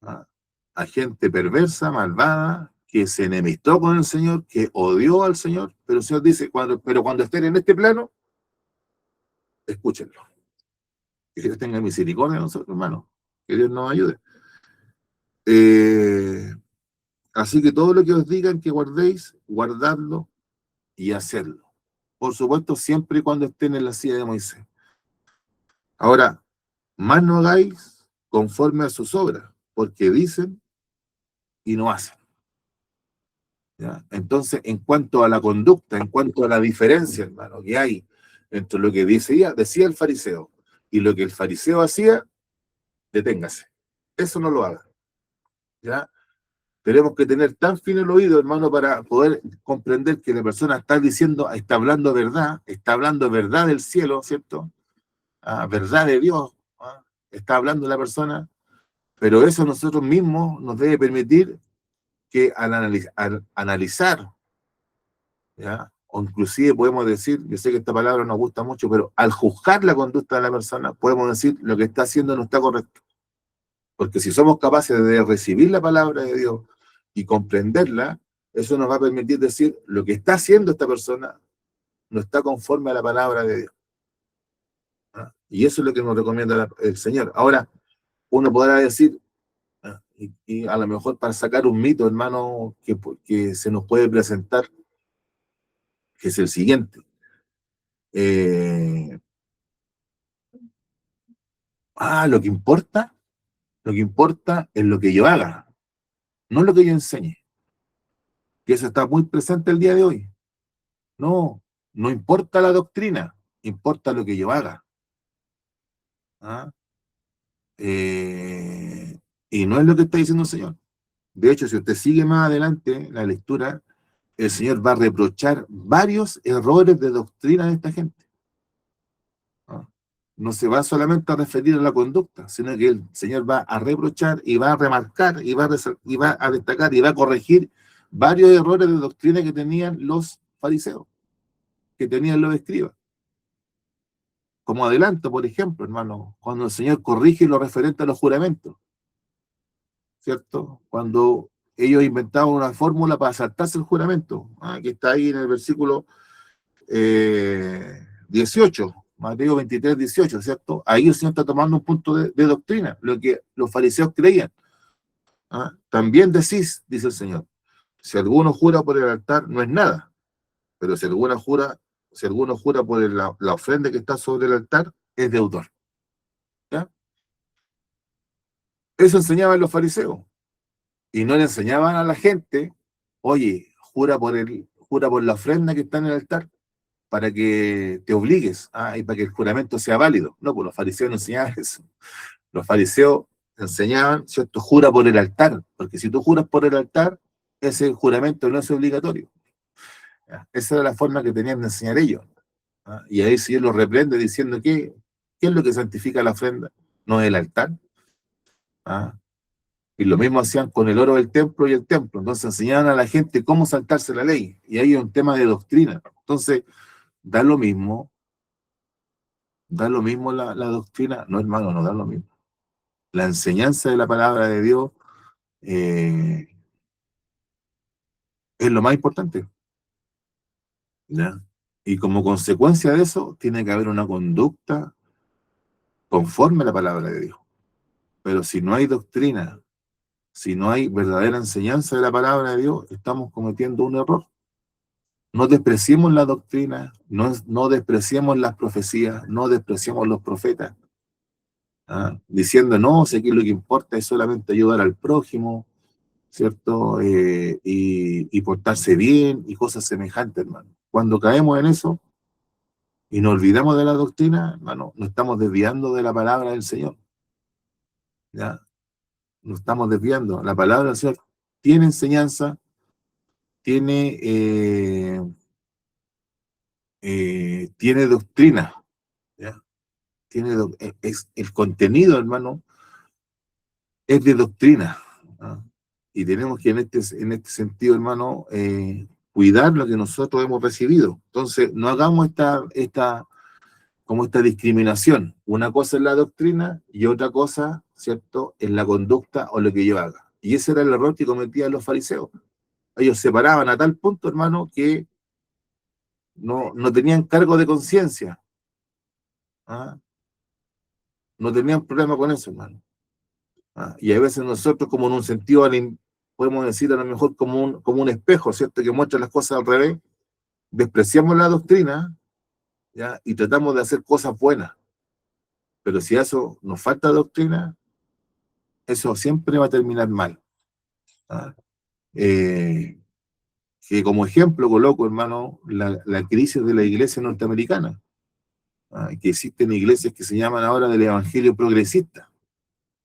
¿ah? A gente perversa, malvada, que se enemistó con el Señor, que odió al Señor, pero el Señor dice, pero cuando estén en este plano, escúchenlo. Que Dios tenga misericordia de nosotros, hermanos. Que Dios nos ayude. Eh, Así que todo lo que os digan que guardéis, guardadlo y hacedlo. Por supuesto, siempre y cuando estén en la silla de Moisés. Ahora, más no hagáis conforme a sus obras, porque dicen y no hacen. ¿Ya? Entonces, en cuanto a la conducta, en cuanto a la diferencia, hermano, que hay entre lo que decía el fariseo y lo que el fariseo hacía, deténgase. Eso no lo haga. ¿Ya? Tenemos que tener tan fino el oído, hermano, para poder comprender que la persona está hablando verdad del cielo, ¿cierto? Verdad de Dios, está hablando la persona, pero eso nosotros mismos nos debe permitir que al analizar, ¿ya? O inclusive podemos decir, yo sé que esta palabra nos gusta mucho, pero al juzgar la conducta de la persona, podemos decir lo que está haciendo no está correcto. Porque si somos capaces de recibir la palabra de Dios y comprenderla, eso nos va a permitir decir lo que está haciendo esta persona no está conforme a la palabra de Dios. ¿Ah? Y eso es lo que nos recomienda el Señor. Ahora, uno podrá decir, y a lo mejor para sacar un mito, hermano, que se nos puede presentar, que es el siguiente. Eh, lo que importa es lo que yo haga, no lo que yo enseñe. Y eso está muy presente el día de hoy. No, no importa la doctrina, importa lo que yo haga. ¿Ah? Y no es lo que está diciendo el Señor. De hecho, si usted sigue más adelante la lectura, el Señor va a reprochar varios errores de doctrina de esta gente. ¿Ah? No se va solamente a referir a la conducta, sino que el Señor va a reprochar y va a remarcar y va a destacar y va a corregir varios errores de doctrina que tenían los fariseos, que tenían los escribas. Como adelanto, por ejemplo, hermano, cuando el Señor corrige lo referente a los juramentos, ¿cierto? Cuando ellos inventaban una fórmula para saltarse el juramento, que está ahí en el versículo 18, Mateo 23, 18, ¿cierto? Ahí el Señor está tomando un punto de doctrina, lo que los fariseos creían. También decís, dice el Señor, si alguno jura por el altar, no es nada, pero si alguno jura por la ofrenda que está sobre el altar, es deudor. ¿Ya? Eso enseñaban los fariseos. Y no le enseñaban a la gente, oye, jura por la ofrenda que está en el altar para que te obligues, y para que el juramento sea válido. No, pues los fariseos no enseñaban eso. Los fariseos enseñaban, ¿cierto? Jura por el altar, porque si tú juras por el altar, ese juramento no es obligatorio. ¿Ya? Esa era la forma que tenían de enseñar ellos. Y ahí el Señor los reprende diciendo que, ¿qué es lo que santifica la ofrenda? No es el altar. ¿Ah? Y lo mismo hacían con el oro del templo y el templo. Entonces enseñaban a la gente cómo saltarse la ley. Y ahí es un tema de doctrina. Entonces, da lo mismo la doctrina. No, hermano, no da lo mismo. La enseñanza de la palabra de Dios es lo más importante. ¿Ya? Y como consecuencia de eso, tiene que haber una conducta conforme a la palabra de Dios. Pero si no hay doctrina, si no hay verdadera enseñanza de la palabra de Dios, estamos cometiendo un error. No despreciemos la doctrina, no despreciemos las profecías, no despreciemos los profetas, diciendo, no, sé que lo que importa es solamente ayudar al prójimo, ¿cierto? Y portarse bien y cosas semejantes, hermano. Cuando caemos en eso y nos olvidamos de la doctrina, hermano, nos estamos desviando de la palabra del Señor. ¿Ya? Nos estamos desviando. La palabra del Señor tiene enseñanza, tiene doctrina, ¿ya? Es el contenido, hermano, es de doctrina. Y tenemos que en este sentido, hermano, cuidar lo que nosotros hemos recibido. Entonces, no hagamos como esta discriminación. Una cosa es la doctrina y otra cosa, ¿cierto?, es la conducta o lo que yo haga. Y ese era el error que cometían los fariseos. Ellos separaban a tal punto, hermano, que no tenían cargo de conciencia. No tenían problema con eso, hermano. Y a veces nosotros, como en un sentido, podemos decir a lo mejor como un espejo, ¿cierto?, que muestra las cosas al revés, despreciamos la doctrina, ¿ya? Y tratamos de hacer cosas buenas. Pero si a eso nos falta doctrina, eso siempre va a terminar mal. Que como ejemplo coloco, hermano, la crisis de la iglesia norteamericana, que existen iglesias que se llaman ahora del evangelio progresista.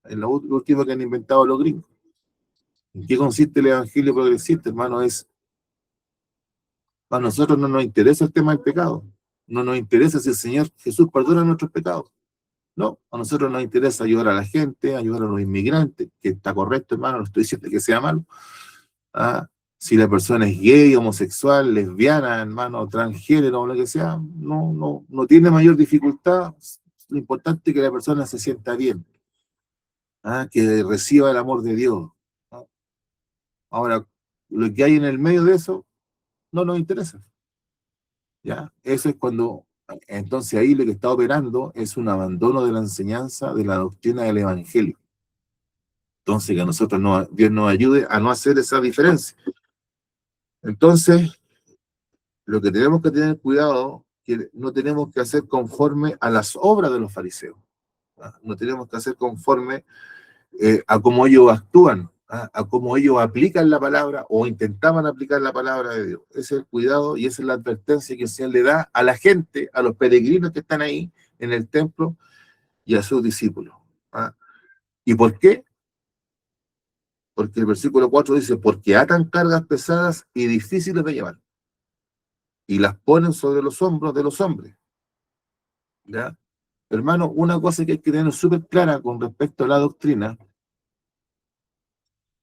Es lo último que han inventado los gringos. ¿En qué consiste el evangelio progresista, hermano? A nosotros no nos interesa el tema del pecado. No nos interesa si el Señor Jesús perdona nuestros pecados. No, a nosotros nos interesa ayudar a la gente, ayudar a los inmigrantes, que está correcto, hermano, no estoy diciendo que sea malo, ¿ah? Si la persona es gay, homosexual, lesbiana, hermano, transgénero o lo que sea, no tiene mayor dificultad. Lo importante es que la persona se sienta bien, ¿ah? Que reciba el amor de Dios. ¿Ah? Ahora, lo que hay en el medio de eso no nos interesa. ¿Ya? Eso es cuando, entonces ahí lo que está operando es un abandono de la enseñanza de la doctrina del Evangelio. Entonces, que a nosotros Dios nos ayude a no hacer esa diferencia. Entonces, lo que tenemos que tener cuidado, que no tenemos que hacer conforme a las obras de los fariseos. ¿Ah? No tenemos que hacer conforme a cómo ellos actúan, ¿ah? A cómo ellos aplican la palabra o intentaban aplicar la palabra de Dios. Ese es el cuidado y esa es la advertencia que el Señor le da a la gente, a los peregrinos que están ahí en el templo y a sus discípulos. ¿Ah? ¿Y por qué? Porque el versículo 4 dice, porque atan cargas pesadas y difíciles de llevar y las ponen sobre los hombros de los hombres. ¿Ya? Hermano, una cosa que hay que tener súper clara con respecto a la doctrina,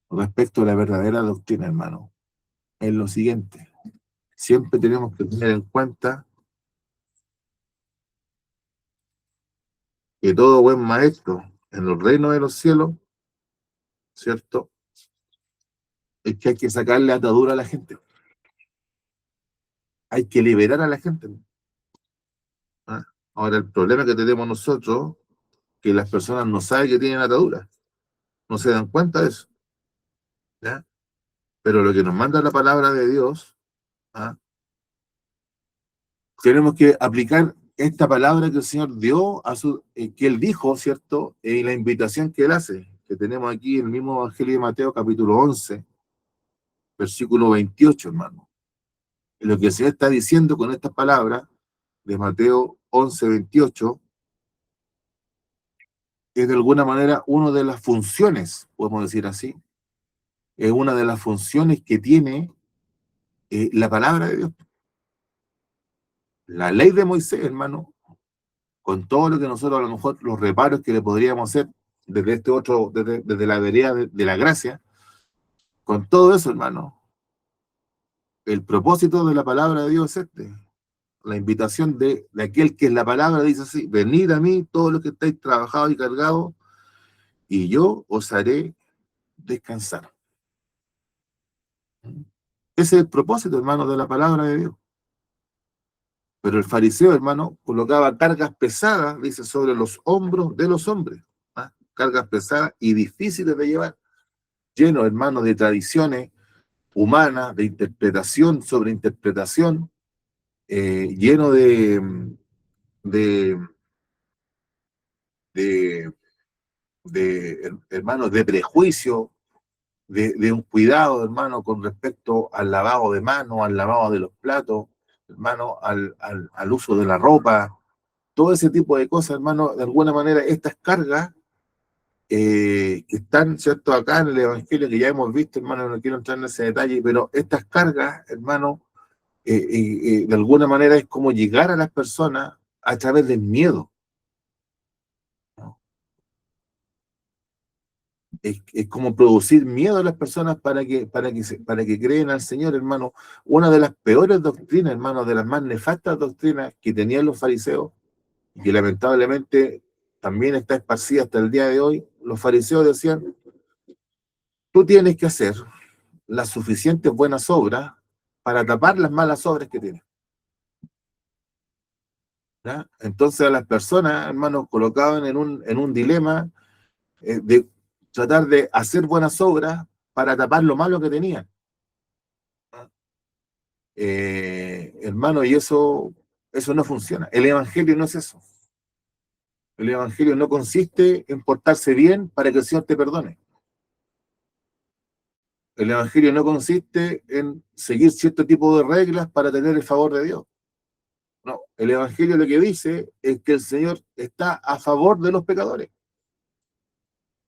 con respecto a la verdadera doctrina, hermano, es lo siguiente. Siempre tenemos que tener en cuenta que todo buen maestro en el reino de los cielos, ¿cierto? Es que hay que sacarle atadura a la gente. Hay que liberar a la gente. ¿Ah? Ahora, el problema que tenemos nosotros, que las personas no saben que tienen atadura, no se dan cuenta de eso. ¿Ya? Pero lo que nos manda la palabra de Dios, ¿ah? Tenemos que aplicar esta palabra que el Señor dio, que Él dijo, ¿cierto? Y la invitación que Él hace, que tenemos aquí en el mismo Evangelio de Mateo, capítulo 11, versículo 28, hermano. Y lo que el Señor está diciendo con estas palabras de Mateo 11, 28, es de alguna manera una de las funciones, podemos decir así, es una de las funciones que tiene la palabra de Dios. La ley de Moisés, hermano, con todo lo que nosotros a lo mejor los reparos que le podríamos hacer desde este otro, desde la vereda de la gracia, con todo eso, hermano, el propósito de la palabra de Dios es este, la invitación de aquel que es la palabra dice así, venid a mí todos los que estáis trabajados y cargados, y yo os haré descansar. Ese es el propósito, hermano, de la palabra de Dios. Pero el fariseo, hermano, colocaba cargas pesadas, dice, sobre los hombros de los hombres. ¿Ah? Cargas pesadas y difíciles de llevar, lleno, hermano, de tradiciones humanas, de interpretación sobre interpretación, lleno de, de, hermanos, de prejuicio, de un cuidado, hermano, con respecto al lavado de manos, al lavado de los platos, hermano, al uso de la ropa, todo ese tipo de cosas, hermano, de alguna manera, estas cargas que están, ¿cierto?, acá en el Evangelio, que ya hemos visto, hermano, no quiero entrar en ese detalle, pero estas cargas, hermano, de alguna manera es como llegar a las personas a través del miedo, ¿no? Es como producir miedo a las personas para que creen al Señor, hermano. Una de las peores doctrinas, hermano, de las más nefastas doctrinas que tenían los fariseos, y que lamentablemente también está esparcida hasta el día de hoy, los fariseos decían, tú tienes que hacer las suficientes buenas obras para tapar las malas obras que tienes. ¿Ya? Entonces a las personas, hermanos, colocaban en un dilema de tratar de hacer buenas obras para tapar lo malo que tenían. Hermano, y eso no funciona. El Evangelio no es eso. El Evangelio no consiste en portarse bien para que el Señor te perdone. El Evangelio no consiste en seguir cierto tipo de reglas para tener el favor de Dios. No, el Evangelio lo que dice es que el Señor está a favor de los pecadores.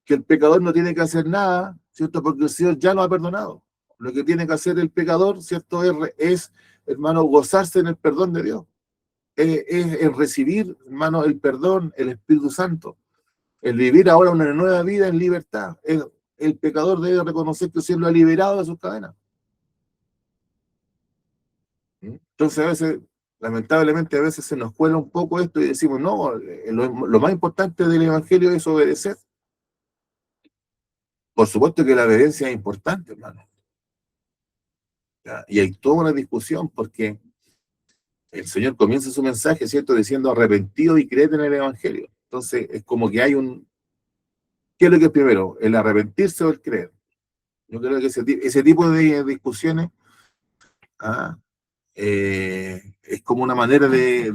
Que el pecador no tiene que hacer nada, ¿cierto? Porque el Señor ya lo ha perdonado. Lo que tiene que hacer el pecador, ¿cierto? Es, hermano, gozarse en el perdón de Dios. Es recibir, hermano, el perdón, el Espíritu Santo. El vivir ahora una nueva vida en libertad. el pecador debe reconocer que el Señor lo ha liberado de sus cadenas. Entonces a veces, lamentablemente a veces se nos cuela un poco esto y decimos, no, lo más importante del Evangelio es obedecer. Por supuesto que la obediencia es importante, hermano. ¿Ya? Y hay toda una discusión porque el Señor comienza su mensaje, ¿cierto? Diciendo arrepentido y creed en el Evangelio. Entonces es como que hay un... ¿Qué es lo que es primero? ¿El arrepentirse o el creer? Yo creo que ese tipo de discusiones ah, es como una manera de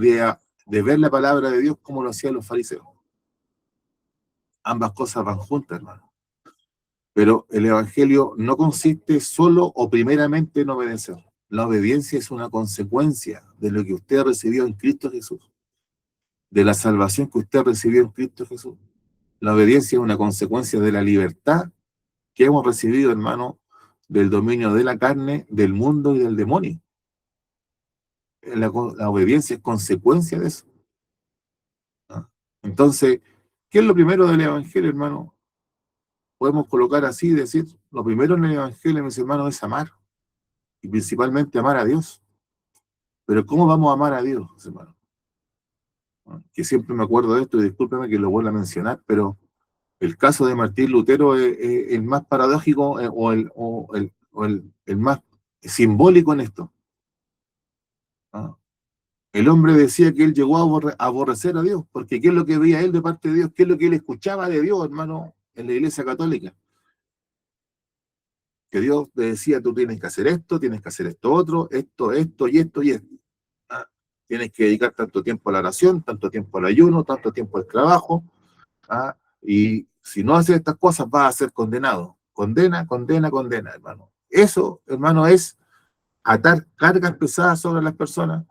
ver la palabra de Dios como lo hacían los fariseos. Ambas cosas van juntas, hermano. Pero el Evangelio no consiste solo o primeramente en obedecer. La obediencia es una consecuencia de lo que usted recibió en Cristo Jesús, de la salvación que usted recibió en Cristo Jesús. La obediencia es una consecuencia de la libertad que hemos recibido, hermano, del dominio de la carne, del mundo y del demonio. La obediencia es consecuencia de eso. ¿No? Entonces, ¿qué es lo primero del Evangelio, hermano? Podemos colocar así y decir, lo primero en el Evangelio, mis hermanos, es amar, y principalmente amar a Dios. Pero ¿cómo vamos a amar a Dios, hermano? ¿No? Que siempre me acuerdo de esto, y discúlpeme que lo vuelva a mencionar, pero el caso de Martín Lutero es el más paradójico el más simbólico en esto. ¿No? El hombre decía que él llegó a aborrecer a Dios, porque ¿qué es lo que veía él de parte de Dios? ¿Qué es lo que él escuchaba de Dios, hermano, en la iglesia católica? Que Dios le decía, tú tienes que hacer esto otro, esto y esto y esto. ¿Ah? Tienes que dedicar tanto tiempo a la oración, tanto tiempo al ayuno, tanto tiempo al trabajo. ¿Ah? Y si no haces estas cosas vas a ser condenado. Condena, condena, condena, hermano. Eso, hermano, es atar cargas pesadas sobre las personas,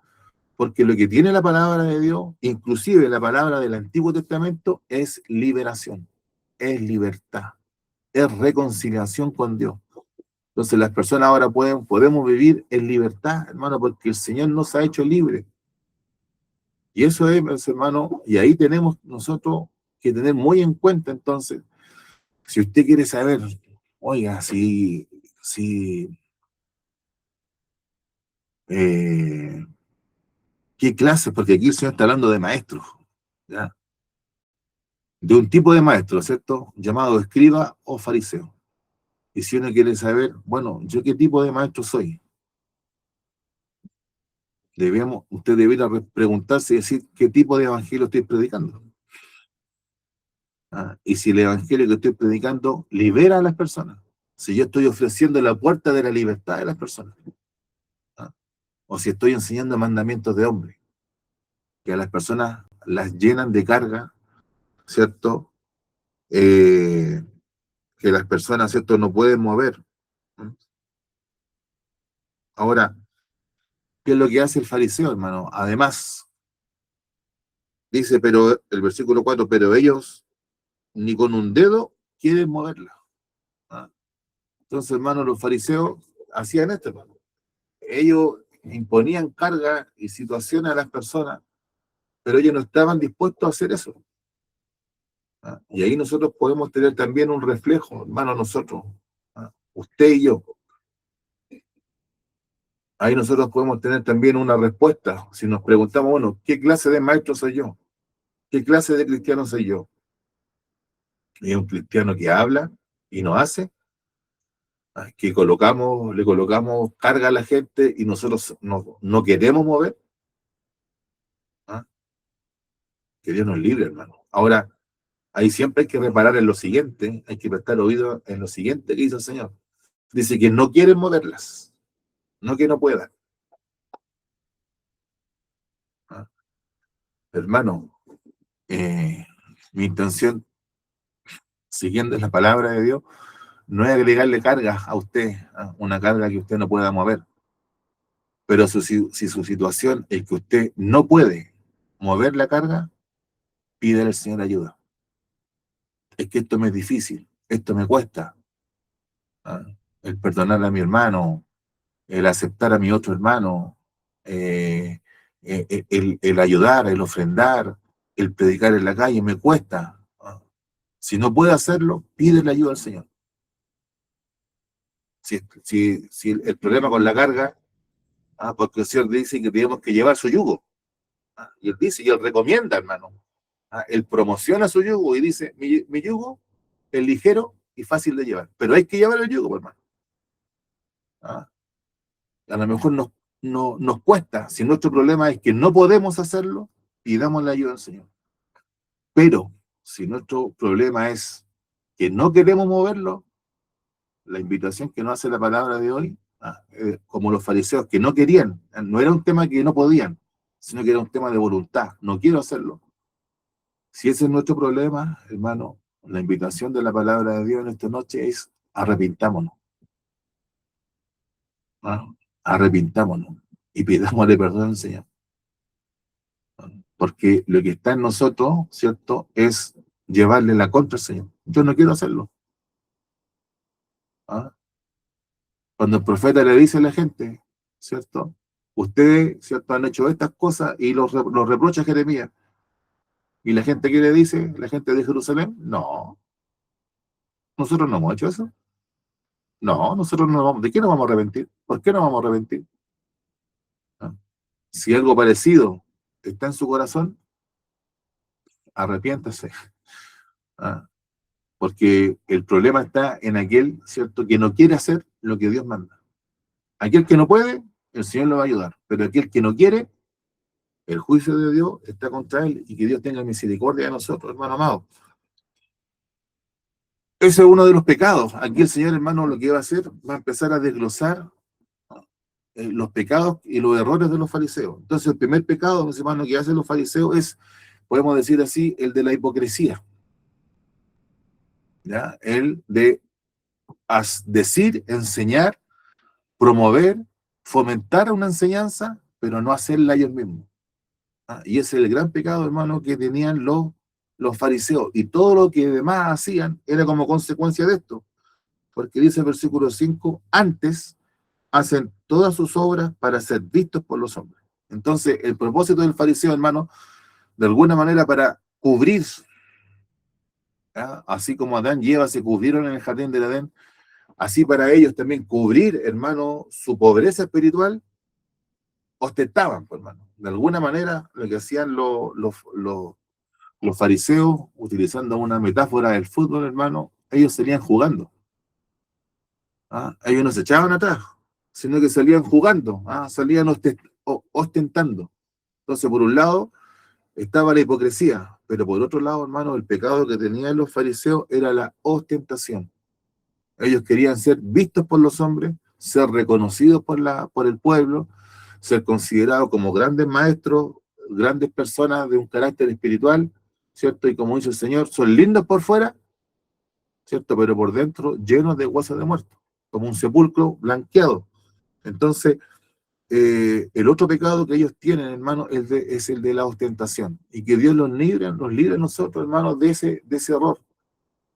porque lo que tiene la palabra de Dios, inclusive la palabra del Antiguo Testamento, es liberación, es libertad, es reconciliación con Dios. Entonces las personas ahora podemos vivir en libertad, hermano, porque el Señor nos ha hecho libres. Y eso es, hermano, y ahí tenemos nosotros que tener muy en cuenta, entonces, si usted quiere saber, oiga, si eh, qué clases, porque aquí el Señor está hablando de maestros, ¿ya? De un tipo de maestro, ¿cierto? Llamado escriba o fariseo. Y si uno quiere saber, bueno, ¿yo qué tipo de maestro soy? Usted debería preguntarse y decir qué tipo de evangelio estoy predicando. ¿Ah? Y si el evangelio que estoy predicando libera a las personas. Si yo estoy ofreciendo la puerta de la libertad de las personas. ¿Ah? O si estoy enseñando mandamientos de hombre, que a las personas las llenan de carga, ¿cierto? Que las personas, ¿cierto?, no pueden mover. ¿Mm? Ahora, ¿qué es lo que hace el fariseo, hermano? Además, dice, pero el versículo 4, pero ellos ni con un dedo quieren moverla. ¿Ah? Entonces, hermano, los fariseos hacían esto, hermano. Ellos imponían carga y situaciones a las personas, pero ellos no estaban dispuestos a hacer eso. ¿Ah? Y ahí nosotros podemos tener también un reflejo, hermano, nosotros, ¿ah? Usted y yo. Ahí nosotros podemos tener también una respuesta. Si nos preguntamos, bueno, ¿qué clase de maestro soy yo? ¿Qué clase de cristiano soy yo? ¿Es un cristiano que habla y no hace? Que le colocamos carga a la gente y nosotros no queremos mover? ¿Ah? Que Dios nos libre, hermano. Ahora, ahí siempre hay que reparar en lo siguiente, hay que prestar oído en lo siguiente que dice el Señor. Dice que no quieren moverlas, no que no puedan. ¿Ah? Hermano, mi intención, siguiendo la palabra de Dios, no es agregarle cargas a usted, una carga que usted no pueda mover. Pero si su situación es que usted no puede mover la carga, pídele al Señor ayuda. Es que esto me es difícil, esto me cuesta. ¿Ah? El perdonar a mi hermano, el aceptar a mi otro hermano, el ayudar, el ofrendar, el predicar en la calle, me cuesta. ¿Ah? Si no puede hacerlo, pídele ayuda al Señor. Si el problema con la carga, porque el Señor dice que tenemos que llevar su yugo. Y él dice, y él recomienda, hermano. Él promociona su yugo y dice, mi yugo es ligero y fácil de llevar. Pero hay que llevar el yugo, hermano. ¿Ah? A lo mejor nos cuesta, si nuestro problema es que no podemos hacerlo, y damos la ayuda al Señor. Pero si nuestro problema es que no queremos moverlo, la invitación que nos hace la palabra de hoy, como los fariseos que no querían, no era un tema que no podían, sino que era un tema de voluntad, no quiero hacerlo. Si ese es nuestro problema, hermano, la invitación de la palabra de Dios en esta noche es arrepintámonos, ¿no? Arrepintámonos y pidámosle perdón al Señor. Porque lo que está en nosotros, ¿cierto?, es llevarle la contra al Señor. Yo no quiero hacerlo. ¿Ah? Cuando el profeta le dice a la gente, ¿cierto?, ustedes, ¿cierto?, han hecho estas cosas y los reprocha a Jeremías. ¿Y la gente qué le dice? La gente de Jerusalén, no, nosotros no hemos hecho eso. No, nosotros no vamos. ¿De qué nos vamos a arrepentir? ¿Por qué nos vamos a arrepentir? ¿Ah? Si algo parecido está en su corazón, arrepiéntase. ¿Ah? Porque el problema está en aquel, ¿cierto?, que no quiere hacer lo que Dios manda. Aquel que no puede, el Señor lo va a ayudar. Pero aquel que no quiere, el juicio de Dios está contra él y que Dios tenga misericordia de nosotros, hermano amado. Ese es uno de los pecados. Aquí el Señor, hermano, lo que va a hacer, va a empezar a desglosar los pecados y los errores de los fariseos. Entonces, el primer pecado, mis hermanos, que hacen los fariseos es, podemos decir así, el de la hipocresía. ¿Ya? El de decir, enseñar, promover, fomentar una enseñanza, pero no hacerla ellos mismos. Y ese es el gran pecado, hermano, que tenían los fariseos. Y todo lo que demás hacían era como consecuencia de esto. Porque dice el versículo 5, antes hacen todas sus obras para ser vistos por los hombres. Entonces, el propósito del fariseo, hermano, de alguna manera para cubrir, así como Adán y Eva se cubrieron en el jardín del Edén, así para ellos también cubrir, hermano, su pobreza espiritual, ostentaban, pues, hermano. De alguna manera, lo que hacían los fariseos, utilizando una metáfora del fútbol, hermano, ellos salían jugando. Ellos no se echaban atrás, sino que salían jugando, salían ostentando. Entonces, por un lado, estaba la hipocresía, pero por otro lado, hermano, el pecado que tenían los fariseos era la ostentación. Ellos querían ser vistos por los hombres, ser reconocidos por el pueblo, ser considerados como grandes maestros, grandes personas de un carácter espiritual, ¿cierto? Y como dice el Señor, son lindos por fuera, ¿cierto? Pero por dentro llenos de huesos de muertos, como un sepulcro blanqueado. Entonces, el otro pecado que ellos tienen, hermano, es el de la ostentación. Y que Dios nos libre a nosotros, hermanos, de ese error.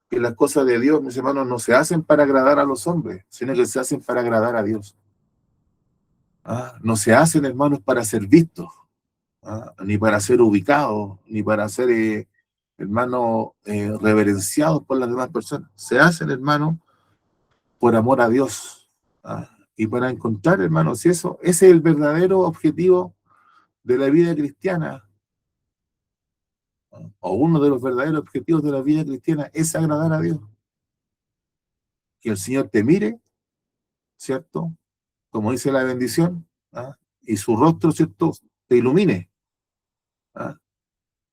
Que las cosas de Dios, mis hermanos, no se hacen para agradar a los hombres, sino que se hacen para agradar a Dios. No se hacen, hermanos, para ser vistos, ni para ser ubicados, ni para ser, hermanos, reverenciados por las demás personas. Se hacen, hermanos, por amor a Dios. Y para encontrar, hermanos, si ese es el verdadero objetivo de la vida cristiana, o uno de los verdaderos objetivos de la vida cristiana, es agradar a Dios. Que el Señor te mire, ¿cierto? Como dice la bendición, y su rostro, ¿cierto?, te ilumine.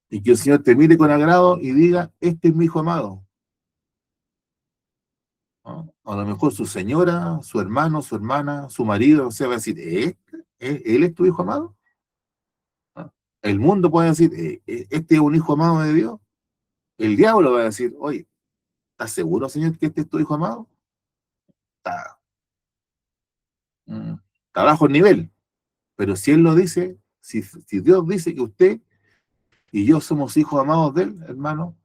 Y que el Señor te mire con agrado y diga, este es mi hijo amado. A lo mejor su señora, su hermano, su hermana, su marido, o sea, va a decir, ¿él es tu hijo amado? El mundo puede decir, este es un hijo amado de Dios. El diablo va a decir, oye, ¿estás seguro, Señor, que este es tu hijo amado? Está, está bajo el nivel. Pero si Él lo dice, si Dios dice que usted y yo somos hijos amados de Él, hermano,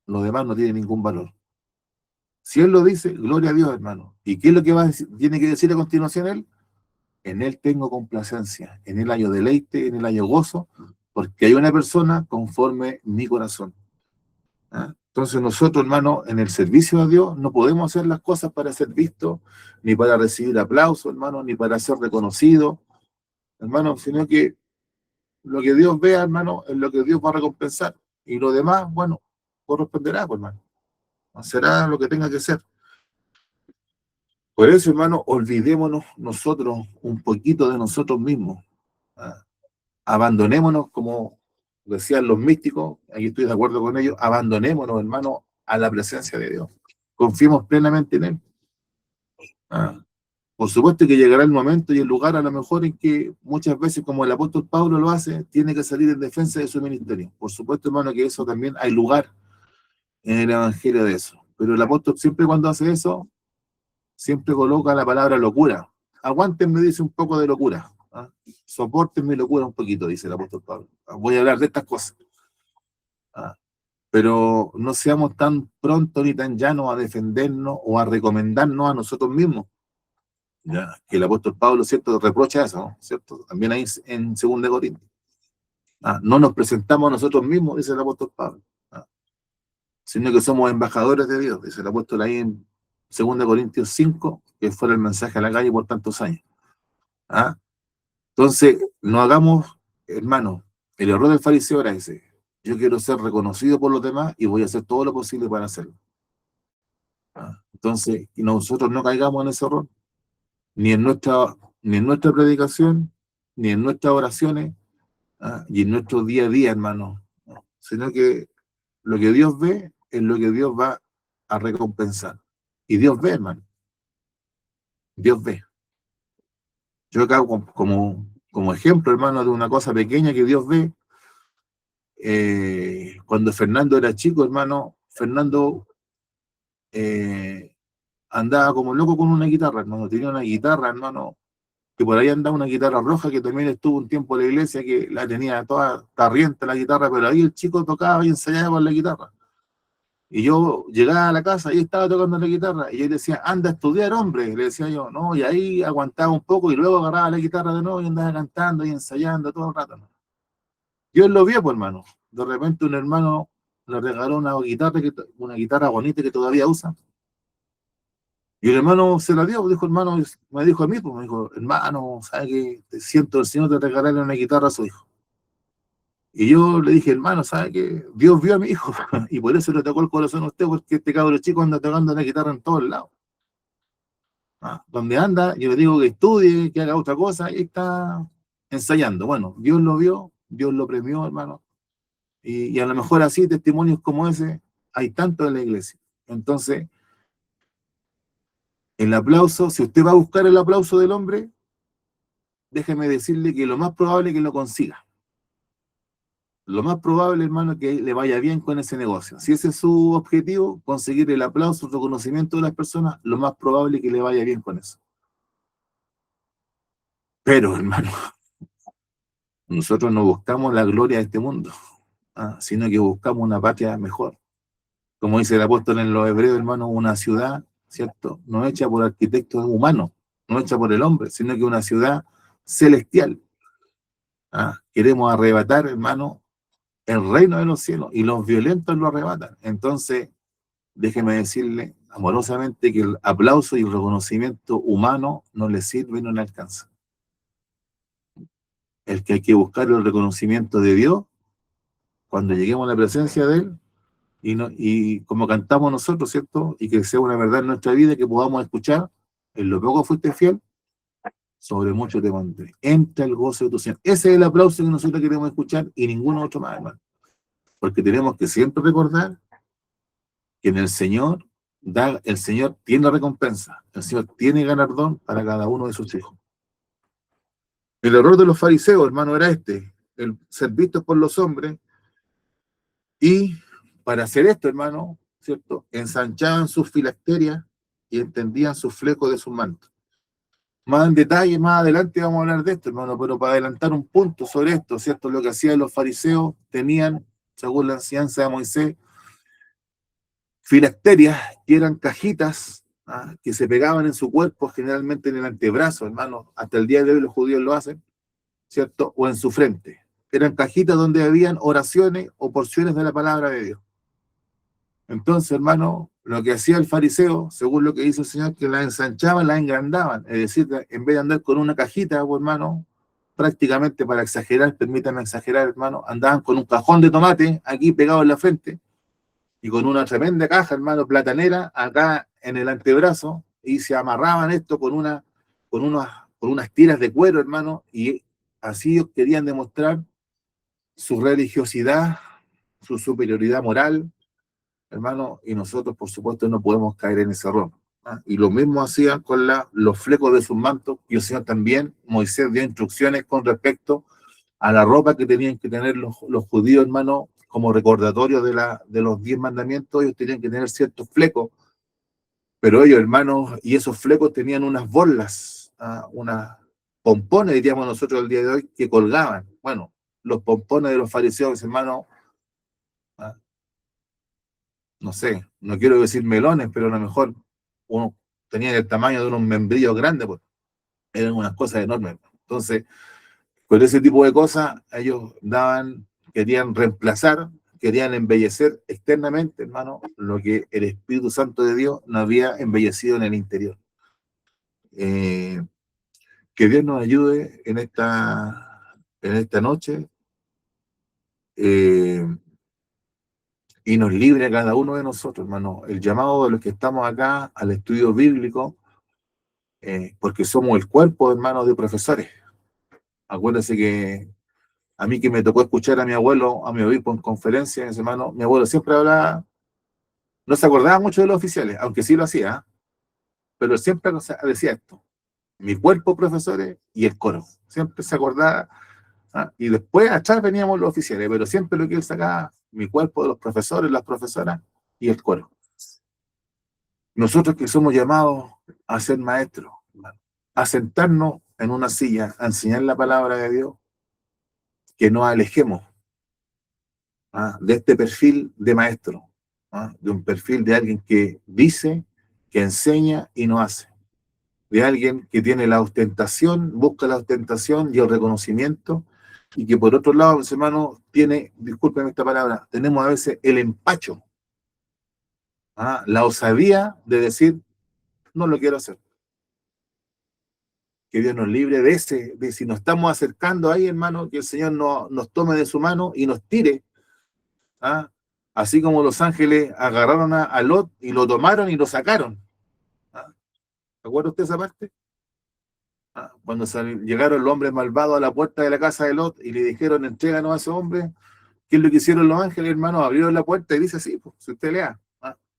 lo demás no tiene ningún valor. Si Él lo dice, gloria a Dios, hermano. ¿Y qué es lo que tiene que decir a continuación Él? En Él tengo complacencia, en Él hallo deleite, en Él hallo gozo, porque hay una persona conforme mi corazón. Entonces nosotros, hermano, en el servicio a Dios no podemos hacer las cosas para ser vistos, ni para recibir aplausos, hermano, ni para ser reconocidos, hermano, sino que lo que Dios vea, hermano, es lo que Dios va a recompensar. Y lo demás, bueno, corresponderá, pues, hermano. Será lo que tenga que ser. Por eso, hermano, olvidémonos nosotros un poquito de nosotros mismos. ¿Ah? Abandonémonos, como decían los místicos, aquí estoy de acuerdo con ellos, abandonémonos, hermano, a la presencia de Dios. Confiemos plenamente en Él. ¿Ah? Por supuesto que llegará el momento y el lugar a lo mejor en que muchas veces, como el apóstol Pablo lo hace, tiene que salir en defensa de su ministerio. Por supuesto, hermano, que eso también hay lugar en el evangelio de eso. Pero el apóstol siempre cuando hace eso, siempre coloca la palabra locura. Aguántenme, dice, un poco de locura. ¿Ah? Soporten mi locura un poquito, dice el apóstol Pablo. Voy a hablar de estas cosas. ¿Ah? Pero no seamos tan prontos ni tan llanos a defendernos o a recomendarnos a nosotros mismos. Ya, que el apóstol Pablo, ¿cierto?, reprocha eso, ¿no? ¿Cierto? También ahí en 2 Corintios. No nos presentamos a nosotros mismos, dice el apóstol Pablo, sino que somos embajadores de Dios, dice el apóstol ahí en 2 Corintios 5, que fuera el mensaje a la calle por tantos años. ¿Ah? Entonces, no hagamos, hermano, el error del fariseo era ese. Yo quiero ser reconocido por los demás y voy a hacer todo lo posible para hacerlo. Entonces, nosotros no caigamos en ese error, ni en nuestra predicación, ni en nuestras oraciones, y en nuestro día a día, hermano, ¿no? Sino que lo que Dios ve es lo que Dios va a recompensar. Y Dios ve, hermano. Dios ve. Yo acá como ejemplo, hermano, de una cosa pequeña que Dios ve, cuando Fernando era chico, hermano, Fernando andaba como loco con una guitarra, hermano. Tenía una guitarra, hermano, que por ahí andaba una guitarra roja, que también estuvo un tiempo en la iglesia, que la tenía toda tarrienta la guitarra, pero ahí el chico tocaba y ensayaba con la guitarra. Y yo llegaba a la casa y estaba tocando la guitarra, y él decía, anda a estudiar, hombre, le decía yo, no, y ahí aguantaba un poco, y luego agarraba la guitarra de nuevo y andaba cantando y ensayando todo el rato, ¿no? Dios lo vio, pues, hermano. De repente un hermano le regaló una guitarra bonita que todavía usa, y el hermano se la dio, dijo, hermano, me dijo a mí, pues me dijo, hermano, ¿sabe qué? Te siento el Señor de regalarle una guitarra a su hijo. Y yo le dije, hermano, ¿sabe qué? Dios vio a mi hijo, y por eso le tocó el corazón a usted, porque este cabro chico anda tocando la guitarra en todos lados. Donde anda, yo le digo que estudie, que haga otra cosa, y está ensayando. Bueno, Dios lo vio, Dios lo premió, hermano. Y a lo mejor así, testimonios como ese, hay tanto en la iglesia. Entonces, el aplauso, si usted va a buscar el aplauso del hombre, déjeme decirle que lo más probable es que lo consiga. Lo más probable, hermano, es que le vaya bien con ese negocio. Si ese es su objetivo, conseguir el aplauso, el reconocimiento de las personas, lo más probable es que le vaya bien con eso. Pero, hermano, nosotros no buscamos la gloria de este mundo, sino que buscamos una patria mejor. Como dice el apóstol en los Hebreos, hermano, una ciudad, ¿cierto? No hecha por arquitectos humanos, no hecha por el hombre, sino que una ciudad celestial. Queremos arrebatar, hermano, el reino de los cielos, y los violentos lo arrebatan. Entonces, déjeme decirle amorosamente que el aplauso y el reconocimiento humano no le sirve y no le alcanza. El que hay que buscar el reconocimiento de Dios cuando lleguemos a la presencia de Él, y como cantamos nosotros, ¿cierto? Y que sea una verdad en nuestra vida, que podamos escuchar, en lo poco fuiste fiel, sobre mucho te pondré. Entra el gozo de tu Señor. Ese es el aplauso que nosotros queremos escuchar, y ninguno otro más, hermano. Porque tenemos que siempre recordar que en el Señor tiene recompensa, el Señor tiene galardón para cada uno de sus hijos. El error de los fariseos, hermano, era el ser vistos por los hombres, y para hacer esto, hermano, ¿cierto?, ensanchaban sus filacterias y entendían sus flecos de sus mantos. Más en detalle, más adelante vamos a hablar de esto, hermano, pero para adelantar un punto sobre esto, ¿cierto? Lo que hacían los fariseos, tenían, según la enseñanza de Moisés, filacterias, que eran cajitas, que se pegaban en su cuerpo, generalmente en el antebrazo, hermano. Hasta el día de hoy los judíos lo hacen, ¿cierto? O en su frente. Eran cajitas donde habían oraciones o porciones de la palabra de Dios. Entonces, hermano, lo que hacía el fariseo, según lo que dice el Señor, que la ensanchaban, la engrandaban. Es decir, en vez de andar con una cajita, pues, hermano, prácticamente para exagerar, permítanme exagerar, hermano, andaban con un cajón de tomate aquí pegado en la frente y con una tremenda caja, hermano, platanera, acá en el antebrazo, y se amarraban esto con unas, con unas tiras de cuero, hermano, y así ellos querían demostrar su religiosidad, su superioridad moral, hermano, y nosotros, por supuesto, no podemos caer en ese error. ¿Ah? Y lo mismo hacían con los flecos de sus mantos, y el Señor también, Moisés dio instrucciones con respecto a la ropa que tenían que tener los judíos, hermano, como recordatorio de los 10 mandamientos. Ellos tenían que tener ciertos flecos, pero ellos, hermanos, y esos flecos tenían unas borlas, unas pompones, diríamos nosotros el día de hoy, que colgaban. Bueno, los pompones de los fariseos, hermano, ah, no sé, no quiero decir melones, pero a lo mejor uno tenía el tamaño de unos membrillos grandes, pues eran unas cosas enormes. Entonces, con ese tipo de cosas, ellos querían reemplazar, querían embellecer externamente, hermano, lo que el Espíritu Santo de Dios no había embellecido en el interior. Eh, que Dios nos ayude en esta noche, eh, y nos libre a cada uno de nosotros, hermano. El llamado de los que estamos acá al estudio bíblico, porque somos el cuerpo, hermano, de profesores. Acuérdense que a mí que me tocó escuchar a mi abuelo, a mi obispo en conferencias, hermano, mi abuelo siempre hablaba, no se acordaba mucho de los oficiales, aunque sí lo hacía, pero siempre decía esto: mi cuerpo, profesores, y el coro. Siempre se acordaba, y después atrás veníamos los oficiales, pero siempre lo que él sacaba: mi cuerpo, de los profesores, las profesoras y el coro. Nosotros que somos llamados a ser maestros, a sentarnos en una silla, a enseñar la palabra de Dios, que nos alejemos de este perfil de maestro, de un perfil de alguien que dice, que enseña y no hace, de alguien que tiene la ostentación, busca la ostentación y el reconocimiento, y que por otro lado, mis hermanos, tiene, discúlpenme esta palabra, tenemos a veces el empacho, la osadía de decir, no lo quiero hacer. Que Dios nos libre de si nos estamos acercando ahí, hermano, que el Señor nos tome de su mano y nos tire. ¿Ah? Así como los ángeles agarraron a Lot y lo tomaron y lo sacaron. ¿Ah? ¿Recuerda usted esa parte? Cuando llegaron los hombres malvados a la puerta de la casa de Lot y le dijeron, entréganos a ese hombre, ¿qué es lo que hicieron los ángeles, hermano? Abrieron la puerta y dice así, pues, si usted lea,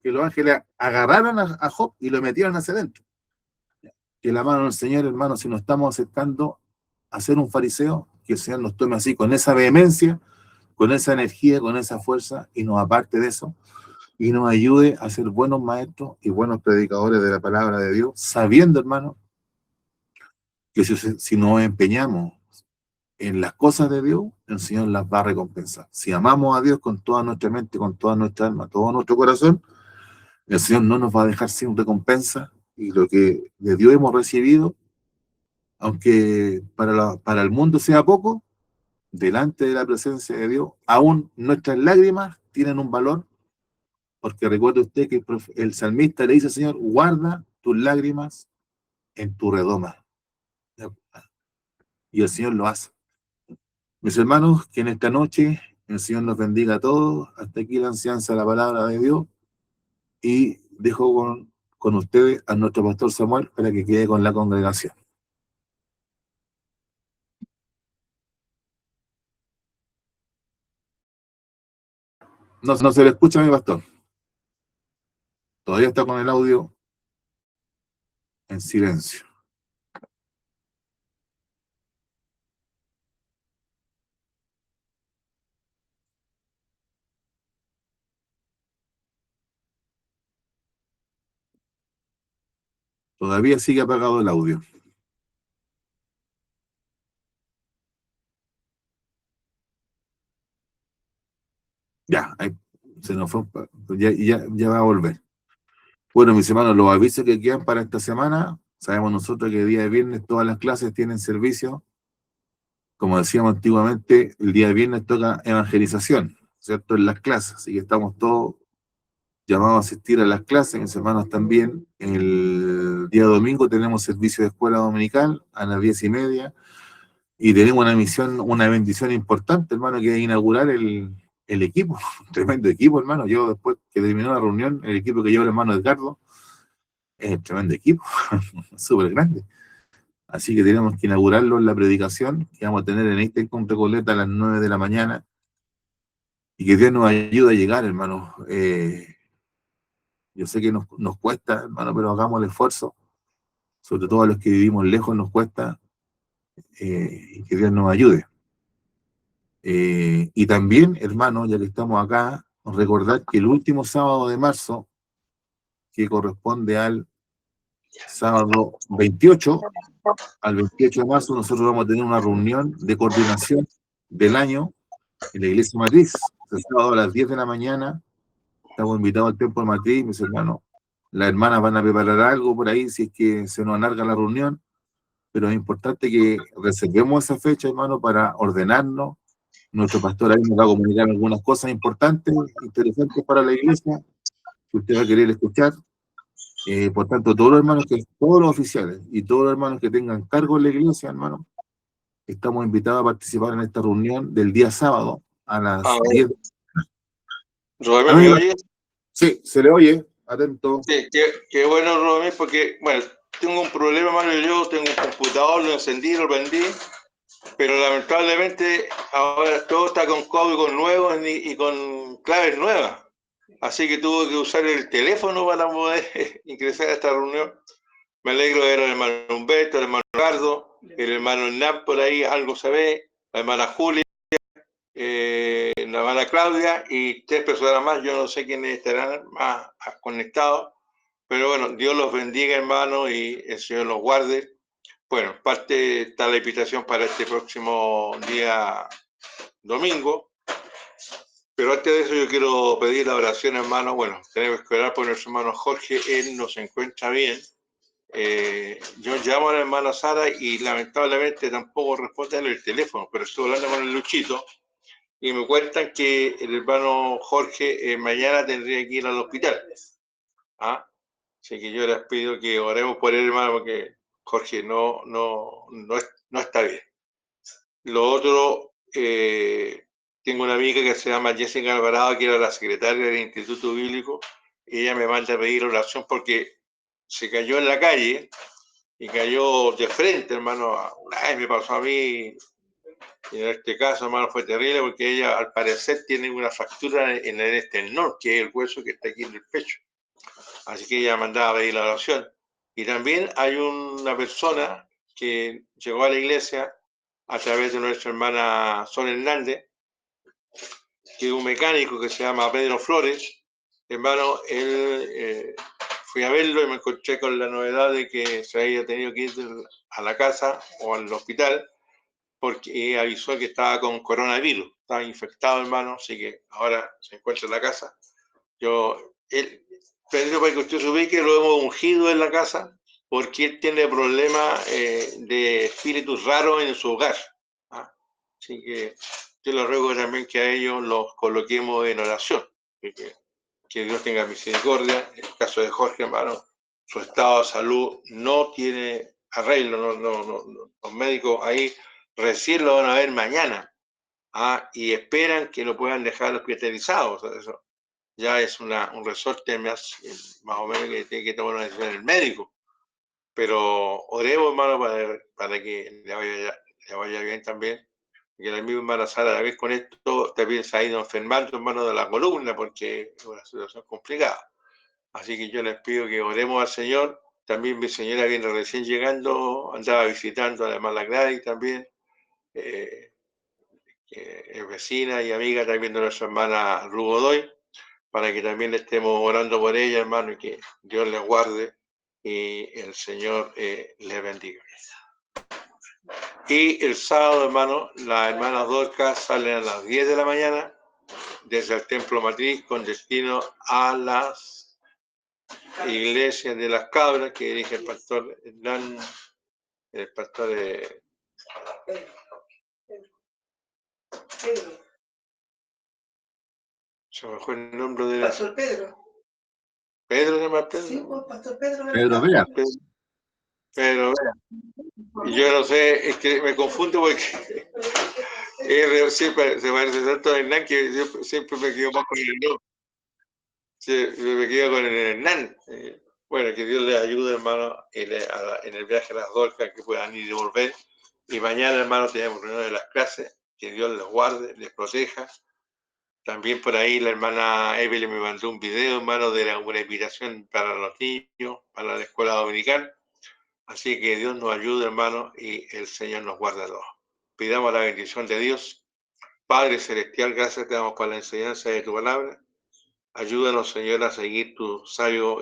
que los ángeles agarraron a Job y lo metieron hacia adentro. Que la mano del Señor, hermano, si nos estamos acercando a ser un fariseo, que el Señor nos tome así, con esa vehemencia, con esa energía, con esa fuerza, y nos aparte de eso, y nos ayude a ser buenos maestros y buenos predicadores de la palabra de Dios, sabiendo, hermano, que si nos empeñamos en las cosas de Dios, el Señor las va a recompensar. Si amamos a Dios con toda nuestra mente, con toda nuestra alma, todo nuestro corazón, el Señor no nos va a dejar sin recompensa, y lo que de Dios hemos recibido, aunque para el mundo sea poco, delante de la presencia de Dios, aún nuestras lágrimas tienen un valor, porque recuerde usted que el salmista le dice al Señor, guarda tus lágrimas en tu redoma. Y el Señor lo hace. Mis hermanos, que en esta noche el Señor nos bendiga a todos. Hasta aquí la enseñanza de la palabra de Dios. Y dejo con ustedes a nuestro pastor Samuel para que quede con la congregación. No se le escucha a mi pastor. Todavía está con el audio en silencio. Todavía sigue apagado el audio. Ya, ahí se nos fue. Ya va a volver. Bueno, mis hermanos, los avisos que quedan para esta semana, sabemos nosotros que el día de viernes todas las clases tienen servicio. Como decíamos antiguamente, el día de viernes toca evangelización, ¿cierto? En las clases, así que estamos todos llamados a asistir a las clases, mis hermanos también. El día domingo tenemos servicio de escuela dominical a las 10:30 y tenemos una misión, una bendición importante, hermano, que es inaugurar el equipo, un tremendo equipo, hermano. Yo después que terminó la reunión, el equipo que lleva el hermano Edgardo, es un tremendo equipo, súper grande. Así que tenemos que inaugurarlo en la predicación que vamos a tener en este con Recoleta a las 9 de la mañana y que Dios nos ayude a llegar, hermano. Yo sé que nos cuesta, hermano, pero hagamos el esfuerzo, sobre todo a los que vivimos lejos nos cuesta, y que Dios nos ayude. Y también, hermano, ya que estamos acá, recordar que el último sábado de marzo, que corresponde al sábado 28, al 28 de marzo, nosotros vamos a tener una reunión de coordinación del año en la iglesia matriz. El sábado a las 10 de la mañana, estamos invitados al templo matriz, mis hermanos. Las hermanas van a preparar algo por ahí si es que se nos alarga la reunión, pero es importante que reservemos esa fecha, hermano, para ordenarnos. Nuestro pastor ahí nos va a comunicar algunas cosas importantes, interesantes para la iglesia, que usted va a querer escuchar. Por tanto, todos los oficiales y todos los hermanos que tengan cargo en la iglesia, hermano, estamos invitados a participar en esta reunión del día sábado a las 10. Rodemir, ¿me oye? Sí, se le oye, atento. Sí, qué bueno, Rodemir, porque, bueno, tengo un problema, hermano. Yo tengo un computador, lo encendí, lo prendí, pero lamentablemente ahora todo está con códigos nuevos y con claves nuevas. Así que tuve que usar el teléfono para poder ingresar a esta reunión. Me alegro de ver al hermano Humberto, al hermano Ricardo, el hermano Hernán por ahí, algo se ve, la hermana Julia, la hermana Claudia y 3 personas más. Yo no sé quiénes estarán más conectados, pero bueno, Dios los bendiga, hermano, y el Señor los guarde. Bueno, parte está la invitación para este próximo día domingo. Pero antes de eso yo quiero pedir la oración, hermano. Bueno, tenemos que orar por nuestro hermano Jorge, él no se encuentra bien. Yo llamo a la hermana Sara y lamentablemente tampoco responde el teléfono, pero estoy hablando con el Luchito y me cuentan que el hermano Jorge mañana tendría que ir al hospital. ¿Ah? Así que yo les pido que oremos por él, hermano, porque Jorge no está bien. Lo otro, tengo una amiga que se llama Jessica Alvarado, que era la secretaria del Instituto Bíblico, y ella me manda a pedir oración porque se cayó en la calle y cayó de frente, hermano. Una vez me pasó a mí, y en este caso, hermano, fue terrible porque ella al parecer tiene una fractura en el esternón, que es el hueso que está aquí en el pecho. Así que ella mandaba a pedir la oración. Y también hay una persona que llegó a la iglesia a través de nuestra hermana Sol Hernández, que es un mecánico que se llama Pedro Flores. Hermano, él fui a verlo y me encontré con la novedad de que se había tenido que ir a la casa o al hospital porque avisó que estaba con coronavirus, estaba infectado, hermano, así que ahora se encuentra en la casa. Pedro, para que usted se ubique, lo hemos ungido en la casa porque él tiene problemas de espíritus raros en su hogar. ¿Ah? Así que yo les ruego también que a ellos los coloquemos en oración. Que Dios tenga misericordia. En el caso de Jorge, hermano, su estado de salud no tiene arreglo. Los médicos ahí recién lo van a ver mañana. Y esperan que lo puedan dejar hospitalizado. O sea, eso ya es un resorte más o menos que tiene que tomar una decisión el médico. Pero oremos, hermano, para que le vaya bien también. Que la misma hermana Sara, a la vez con esto, también se ha ido enfermando, hermano, de la columna, porque es una situación complicada. Así que yo les pido que oremos al Señor. También mi señora viene recién llegando, andaba visitando a la hermana Gladys también, que es vecina y amiga también de nuestra hermana Rugodoy, para que también estemos orando por ella, hermano, y que Dios les guarde y el Señor les bendiga. Y el sábado, hermano, las hermanas Dorcas salen a las 10 de la mañana desde el Templo Matriz con destino a las iglesias de las Cabras que dirige el pastor Hernán, el pastor se me fue el nombre del pastor Pedro. ¿Pedro se llama Pedro? Sí, pues, Pastor Pedro. Pedro Vea. Pero yo no sé, es que me confundo porque él siempre se parece tanto a Hernán que siempre me quedo más con el nombre. Me quedo con el Hernán. Bueno, que Dios les ayude, hermano, en el viaje a las Dolcas, que puedan ir y volver. Y mañana, hermano, tenemos reunión de las clases. Que Dios les guarde, les proteja. También por ahí la hermana Evelyn me mandó un video, hermano, de una invitación para los niños, para la escuela dominical. Así que Dios nos ayude, hermano, y el Señor nos guarda a todos. Pidamos la bendición de Dios. Padre Celestial, gracias te damos por la enseñanza de tu palabra. Ayúdanos, Señor, a seguir tu sabio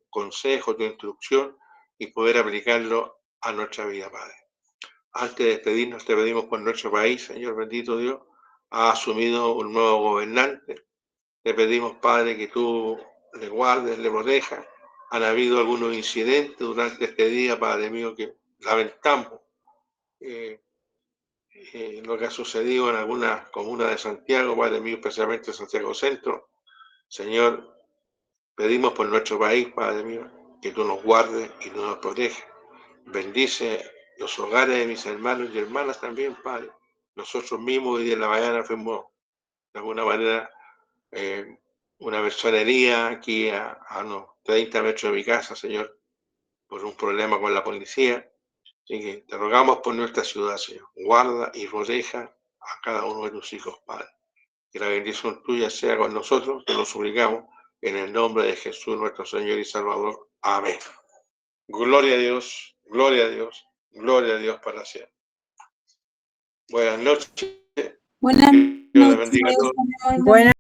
consejo, tu instrucción y poder aplicarlo a nuestra vida, Padre. Antes de despedirnos, te pedimos por nuestro país, Señor bendito Dios, ha asumido un nuevo gobernante. Te pedimos, Padre, que tú le guardes, le protejas. Han habido algunos incidentes durante este día, Padre mío, que lamentamos lo que ha sucedido en algunas comunas de Santiago, Padre mío, especialmente Santiago Centro. Señor, pedimos por nuestro país, Padre mío, que tú nos guardes y tú nos protejas. Bendice los hogares de mis hermanos y hermanas también, Padre. Nosotros mismos hoy en la mañana fuimos, de alguna manera, una persona herida aquí a unos 30 metros de mi casa, Señor, por un problema con la policía. Así que te rogamos por nuestra ciudad, Señor. Guarda y proteja a cada uno de tus hijos, Padre. Que la bendición tuya sea con nosotros, te lo suplicamos en el nombre de Jesús, nuestro Señor y Salvador. Amén. Gloria a Dios, gloria a Dios, gloria a Dios para siempre. Buenas noches. Buenas Dios les bendiga a noches. todos. Buenas